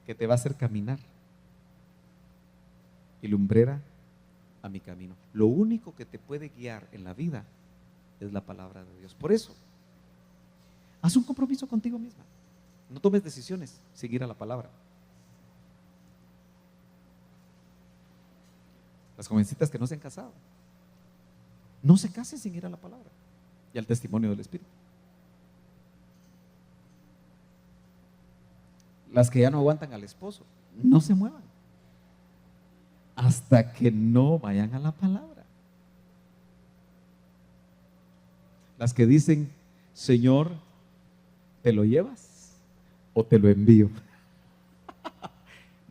que te va a hacer caminar. Y lumbrera a mi camino. Lo único que te puede guiar en la vida es la palabra de Dios. Por eso, haz un compromiso contigo misma. No tomes decisiones sin ir a la palabra. Las jovencitas que no se han casado, no se casen sin ir a la palabra y al testimonio del Espíritu. Las que ya no aguantan al esposo, no se muevan hasta que no vayan a la palabra. Las que dicen, Señor, ¿te lo llevas o te lo envío?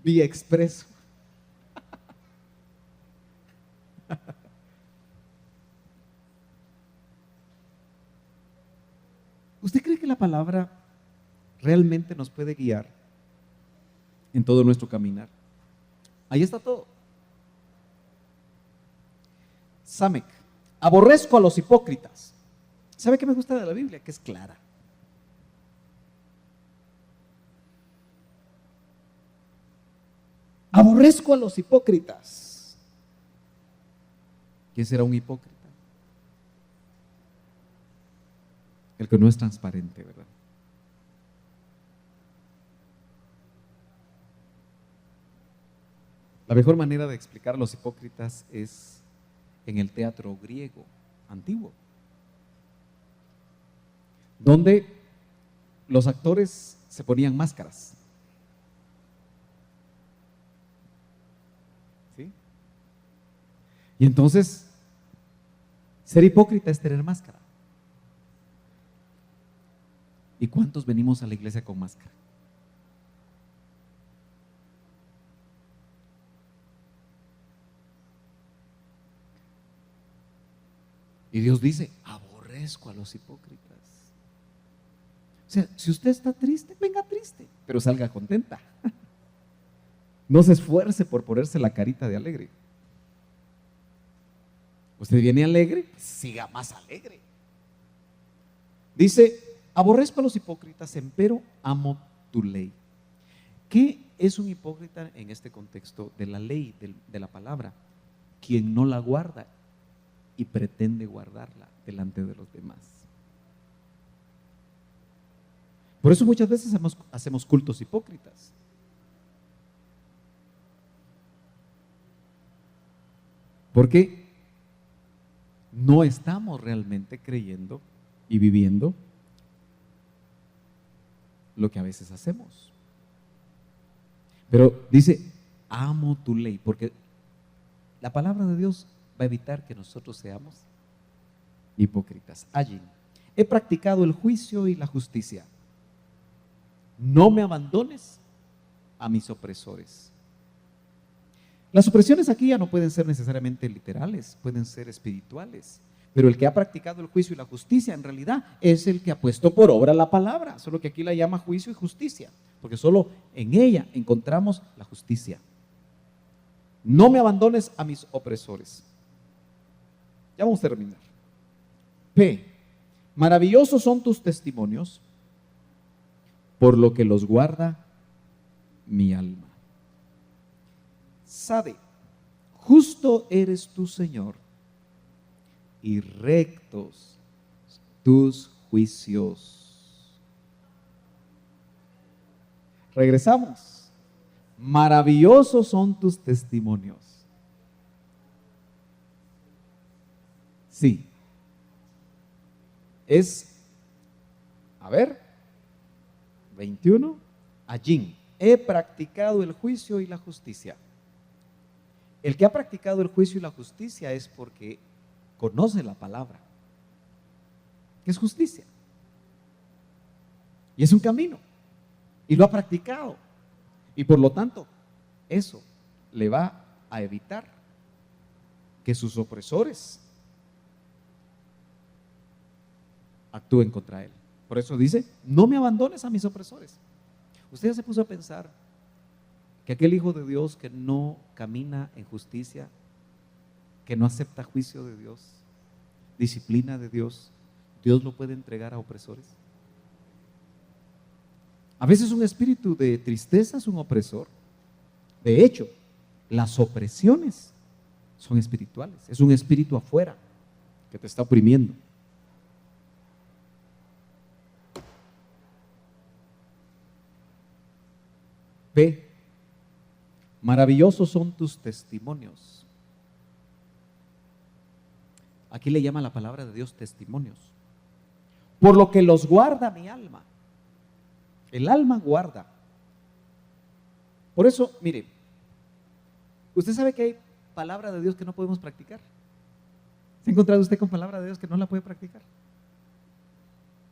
Vía expreso. ¿Usted cree que la palabra realmente nos puede guiar en todo nuestro caminar? Ahí está todo. Samek, aborrezco a los hipócritas. ¿Sabe qué me gusta de la Biblia? Que es clara. Aborrezco a los hipócritas. ¿Quién será un hipócrita? El que no es transparente, ¿verdad? La mejor manera de explicar a los hipócritas es en el teatro griego antiguo, donde los actores se ponían máscaras. ¿Sí? Y entonces, ser hipócrita es tener máscara. ¿Y cuántos venimos a la iglesia con máscara? Y Dios dice, aborrezco a los hipócritas. O sea, si usted está triste, venga triste, pero salga contenta. No se esfuerce por ponerse la carita de alegre. Usted viene alegre, pues siga más alegre. Dice, aborrezco a los hipócritas, empero amo tu ley. ¿Qué es un hipócrita en este contexto de la ley, de la palabra? Quien no la guarda y pretende guardarla delante de los demás. Por eso muchas veces hacemos cultos hipócritas. Porque no estamos realmente creyendo y viviendo lo que a veces hacemos. Pero dice, amo tu ley, porque la palabra de Dios va a evitar que nosotros seamos hipócritas. Allí, he practicado el juicio y la justicia. No me abandones a mis opresores. Las opresiones aquí ya no pueden ser necesariamente literales, pueden ser espirituales. Pero el que ha practicado el juicio y la justicia en realidad es el que ha puesto por obra la palabra, solo que aquí la llama juicio y justicia, porque solo en ella encontramos la justicia. No me abandones a mis opresores. Ya vamos a terminar. P. Maravillosos son tus testimonios, por lo que los guarda mi alma. Sabe, justo eres tú, Señor, y rectos tus juicios. Regresamos. Maravillosos son tus testimonios. Sí. A ver, 21. Allí he practicado el juicio y la justicia. El que ha practicado el juicio y la justicia es porque conoce la palabra, que es justicia. Y es un camino. Y lo ha practicado. Y por lo tanto, eso le va a evitar que sus opresores actúen contra él. Por eso dice, no me abandones a mis opresores. Usted ya se puso a pensar que aquel hijo de Dios que no camina en justicia, que no acepta juicio de Dios, disciplina de Dios, Dios lo puede entregar a opresores. A veces un espíritu de tristeza es un opresor. De hecho, las opresiones son espirituales. Es un espíritu afuera que te está oprimiendo. Ve, maravillosos son tus testimonios. Aquí le llama la palabra de Dios testimonios. Por lo que los guarda mi alma. El alma guarda. Por eso, mire, usted sabe que hay palabra de Dios que no podemos practicar. ¿Se ha encontrado usted con palabra de Dios que no la puede practicar?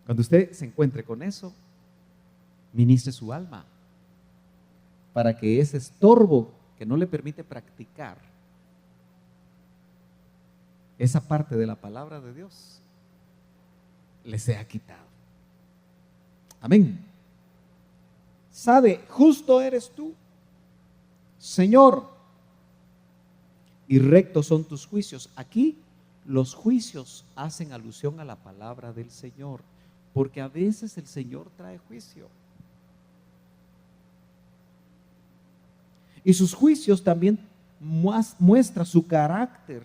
Cuando usted se encuentre con eso, ministre su alma para que ese estorbo que no le permite practicar esa parte de la palabra de Dios le sea quitado. Amén. Sabe, justo eres tú, Señor, y rectos son tus juicios. Aquí los juicios hacen alusión a la palabra del Señor, porque a veces el Señor trae juicio. Y sus juicios también muestra su carácter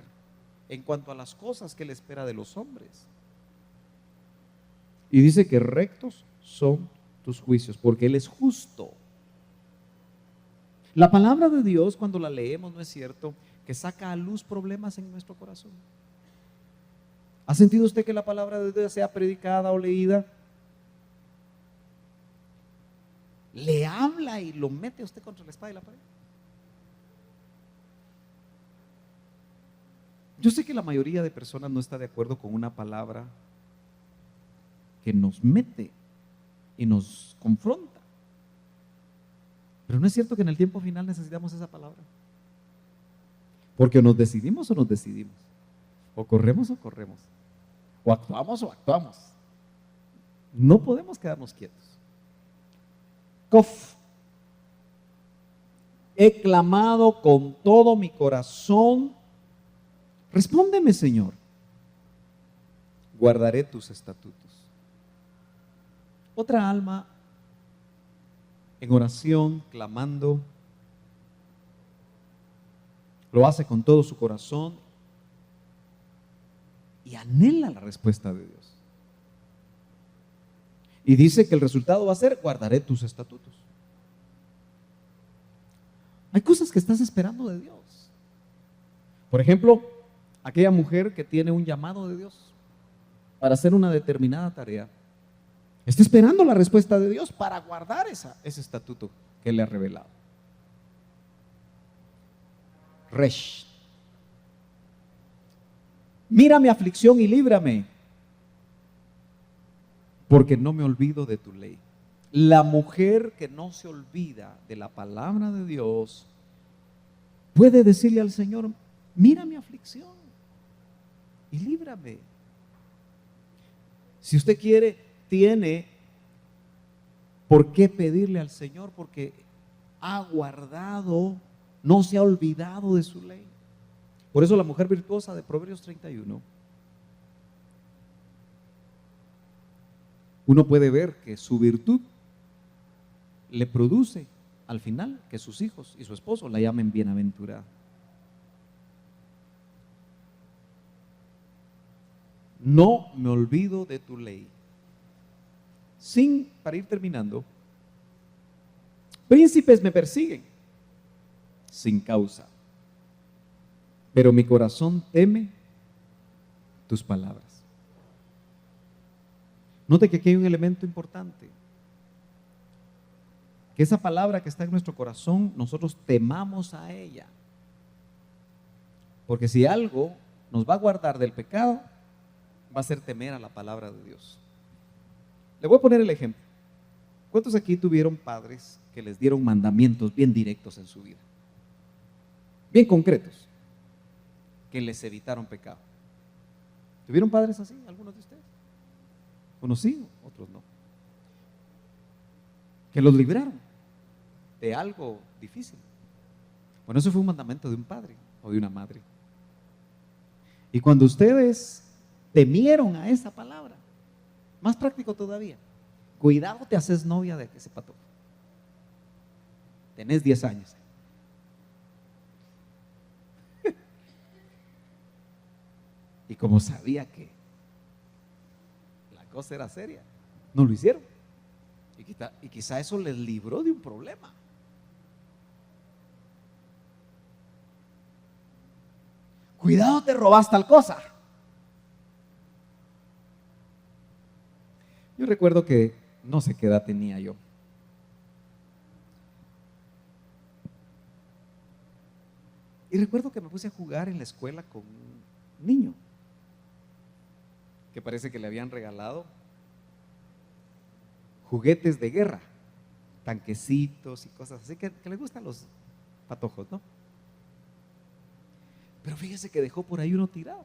en cuanto a las cosas que Él espera de los hombres. Y dice que rectos son tus juicios, porque Él es justo. La palabra de Dios, cuando la leemos, ¿no es cierto?, que saca a luz problemas en nuestro corazón. ¿Ha sentido usted que la palabra de Dios sea predicada o leída? Le habla y lo mete a usted contra la espada y la pared. Yo sé que la mayoría de personas no está de acuerdo con una palabra que nos mete y nos confronta. Pero no es cierto que en el tiempo final necesitamos esa palabra. Porque o nos decidimos o nos decidimos. O corremos o corremos. O actuamos o actuamos. No podemos quedarnos quietos. Cof. He clamado con todo mi corazón. Respóndeme, Señor. Guardaré tus estatutos. Otra alma en oración, clamando, lo hace con todo su corazón y anhela la respuesta de Dios. Y dice que el resultado va a ser: guardaré tus estatutos. Hay cosas que estás esperando de Dios. Por ejemplo, aquella mujer que tiene un llamado de Dios para hacer una determinada tarea, está esperando la respuesta de Dios para guardar ese estatuto que Él le ha revelado. Resh. Mira mi aflicción y líbrame, porque no me olvido de tu ley. La mujer que no se olvida de la palabra de Dios puede decirle al Señor: mira mi aflicción y líbrame. Si usted quiere, tiene por qué pedirle al Señor, porque ha guardado, no se ha olvidado de su ley. Por eso la mujer virtuosa de Proverbios 31, uno puede ver que su virtud le produce al final que sus hijos y su esposo la llamen bienaventurada. No me olvido de tu ley. Para ir terminando, príncipes me persiguen sin causa, pero mi corazón teme tus palabras. Note que aquí hay un elemento importante, que esa palabra que está en nuestro corazón, nosotros temamos a ella, porque si algo nos va a guardar del pecado, va a ser temer a la palabra de Dios. Le voy a poner el ejemplo. ¿Cuántos aquí tuvieron padres que les dieron mandamientos bien directos en su vida? Bien concretos, que les evitaron pecado. ¿Tuvieron padres así, algunos de ustedes? Unos sí, otros no. Que los libraron de algo difícil. Bueno, eso fue un mandamiento de un padre o de una madre. Y cuando ustedes temieron a esa palabra, más práctico todavía, cuidado te haces novia de ese patojo. Tenés 10 años. Y como sabía que la cosa era seria, no lo hicieron. Y quizá eso les libró de un problema. Cuidado, te robas tal cosa. Yo recuerdo que no sé qué edad tenía yo. Y recuerdo que me puse a jugar en la escuela con un niño que parece que le habían regalado juguetes de guerra, tanquecitos y cosas así, que le gustan los patojos, ¿no? Pero fíjese que dejó por ahí uno tirado.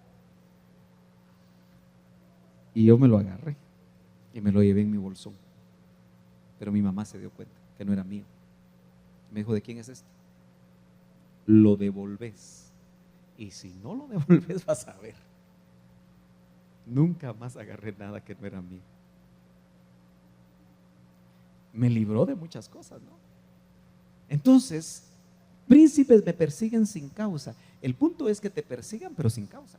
Y yo me lo agarré y me lo llevé en mi bolsón. Pero mi mamá se dio cuenta que no era mío. Me dijo: ¿de quién es esto? Lo devolves. Y si no lo devolves, vas a ver. Nunca más agarré nada que no era mío. Me libró de muchas cosas, ¿no? Entonces, príncipes me persiguen sin causa. El punto es que te persigan, pero sin causa.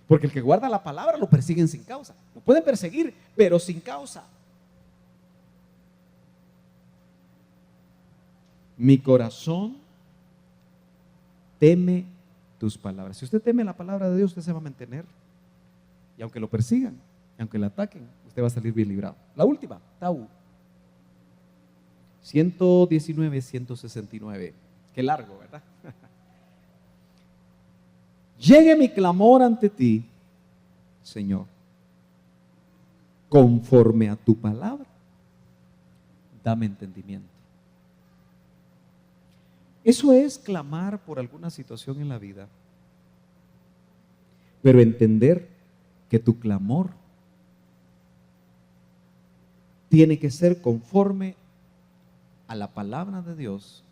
Porque el que guarda la palabra lo persiguen sin causa. Lo pueden perseguir, pero sin causa. Mi corazón teme tus palabras. Si usted teme la palabra de Dios, usted se va a mantener. Y aunque lo persigan, aunque le ataquen, usted va a salir bien librado. La última, Tau. 119, 169. Qué largo, ¿verdad? Llegue mi clamor ante ti, Señor, conforme a tu palabra, dame entendimiento. Eso es clamar por alguna situación en la vida, pero entender que tu clamor tiene que ser conforme a la palabra de Dios,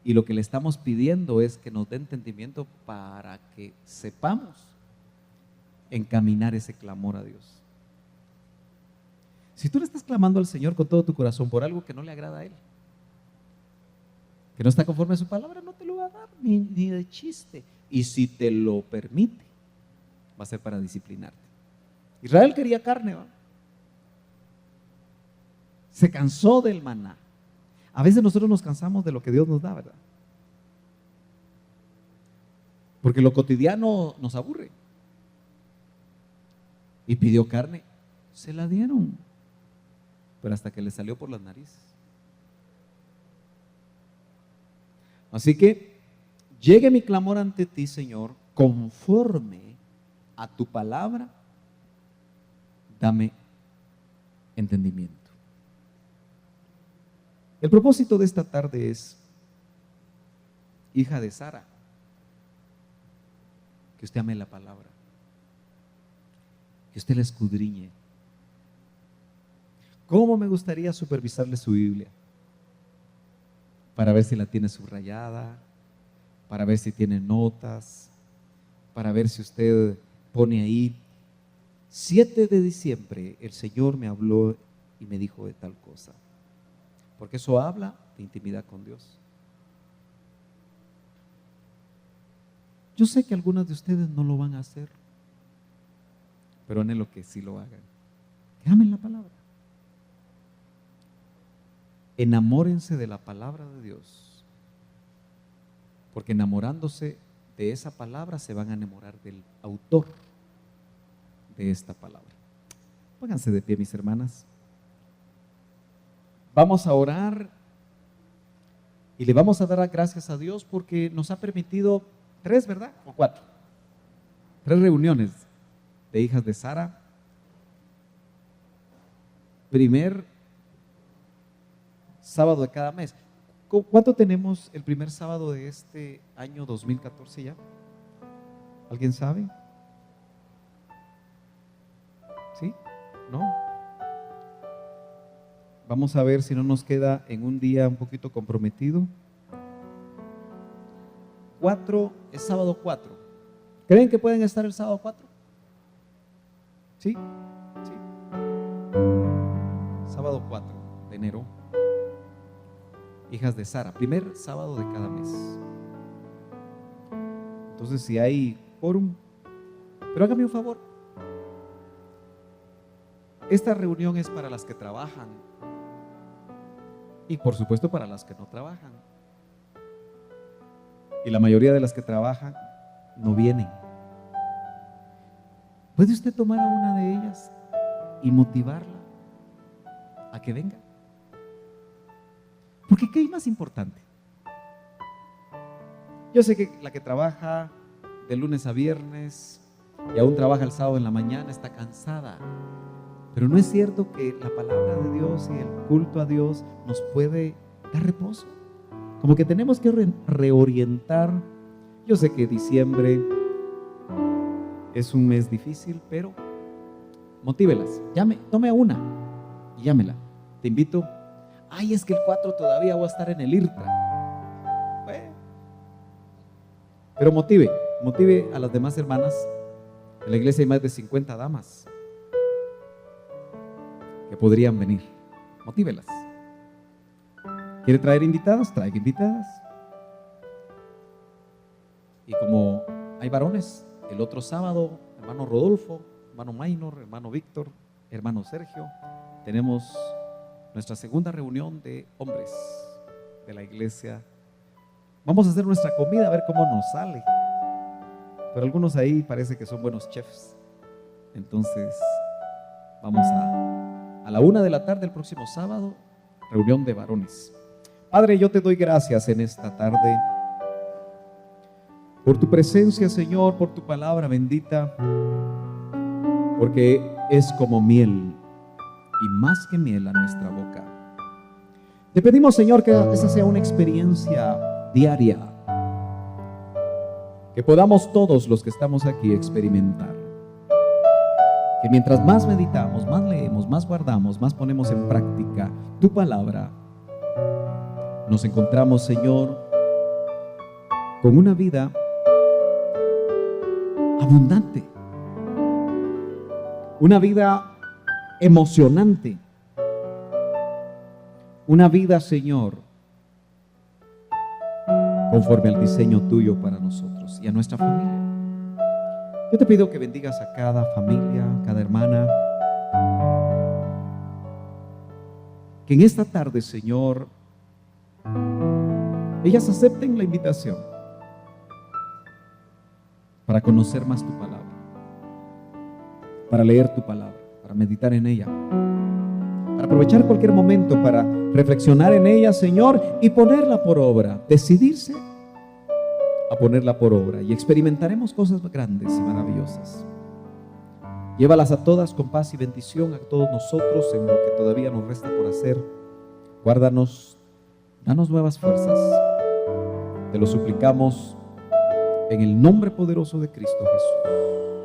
y lo que le estamos pidiendo es que nos dé entendimiento para que sepamos encaminar ese clamor a Dios. Si tú le estás clamando al Señor con todo tu corazón por algo que no le agrada a Él, que no está conforme a su palabra, no te lo va a dar ni de chiste. Y si te lo permite, va a ser para disciplinarte. Israel quería carne, ¿va? Se cansó del maná. A veces nosotros nos cansamos de lo que Dios nos da, ¿verdad? Porque lo cotidiano nos aburre. Y pidió carne, se la dieron, pero hasta que le salió por las narices. Así que llegue mi clamor ante ti, Señor, conforme a tu palabra, dame entendimiento. El propósito de esta tarde es, hija de Sara, que usted ame la palabra, que usted la escudriñe. ¿Cómo me gustaría supervisarle su Biblia? Para ver si la tiene subrayada, para ver si tiene notas, para ver si usted pone ahí, 7 de diciembre el Señor me habló y me dijo de tal cosa. Porque eso habla de intimidad con Dios. Yo sé que algunas de ustedes no lo van a hacer, pero anhelo que sí lo hagan. Que amen la palabra. Enamórense de la palabra de Dios, porque enamorándose de esa palabra se van a enamorar del autor de esta palabra. Pónganse de pie, mis hermanas. Vamos a orar y le vamos a dar gracias a Dios porque nos ha permitido 3, ¿verdad? O 4. 3 reuniones de hijas de Sara. Primer sábado de cada mes. ¿Cuánto tenemos el primer sábado de este año 2014 ya? ¿Alguien sabe? ¿Sí? ¿No? Vamos a ver si no nos queda en un día un poquito comprometido. 4, es sábado 4. ¿Creen que pueden estar el sábado 4? ¿Sí? Sí. Sábado 4 de enero. Hijas de Sara, primer sábado de cada mes. Entonces, si hay quórum, pero hágame un favor. Esta reunión es para las que trabajan y por supuesto para las que no trabajan. Y la mayoría de las que trabajan no vienen. ¿Puede usted tomar a una de ellas y motivarla a que venga? Porque ¿qué es más importante? Yo sé que la que trabaja de lunes a viernes y aún trabaja el sábado en la mañana está cansada. Pero no es cierto que la palabra de Dios y el culto a Dios nos puede dar reposo. Como que tenemos que reorientar. Yo sé que diciembre es un mes difícil, pero motívelas. Tome a una y llámela. Te invito. Ay, es que el 4 todavía voy a estar en el IRTRA. Bueno, pero motive a las demás hermanas. En la iglesia hay más de 50 damas que podrían venir. Motívelas. ¿Quiere traer invitadas? Traiga invitadas. Y como hay varones, el otro sábado, hermano Rodolfo, hermano Maynor, hermano Víctor, hermano Sergio, tenemos nuestra segunda reunión de hombres de la iglesia. Vamos a hacer nuestra comida a ver cómo nos sale. Pero algunos ahí parece que son buenos chefs. Entonces vamos a la 1 de la tarde el próximo sábado, reunión de varones. Padre, yo te doy gracias en esta tarde. por tu presencia, Señor, por tu palabra bendita, porque es como miel y más que miel a nuestra boca. Te pedimos, Señor, que esa sea una experiencia diaria, que podamos todos los que estamos aquí experimentar. Que mientras más meditamos, más leemos, más guardamos, más ponemos en práctica tu palabra, nos encontramos, Señor, con una vida abundante, una vida emocionante, una vida, Señor, conforme al diseño tuyo para nosotros y a nuestra familia. Yo te pido que bendigas a cada familia, cada hermana, que en esta tarde, Señor, ellas acepten la invitación para conocer más tu palabra, para leer tu palabra, para meditar en ella, para aprovechar cualquier momento para reflexionar en ella, Señor, y ponerla por obra, decidirse a ponerla por obra, y experimentaremos cosas grandes y maravillosas. Llévalas a todas con paz y bendición, a todos nosotros en lo que todavía nos resta por hacer. Guárdanos, danos nuevas fuerzas. Te lo suplicamos en el nombre poderoso de Cristo Jesús.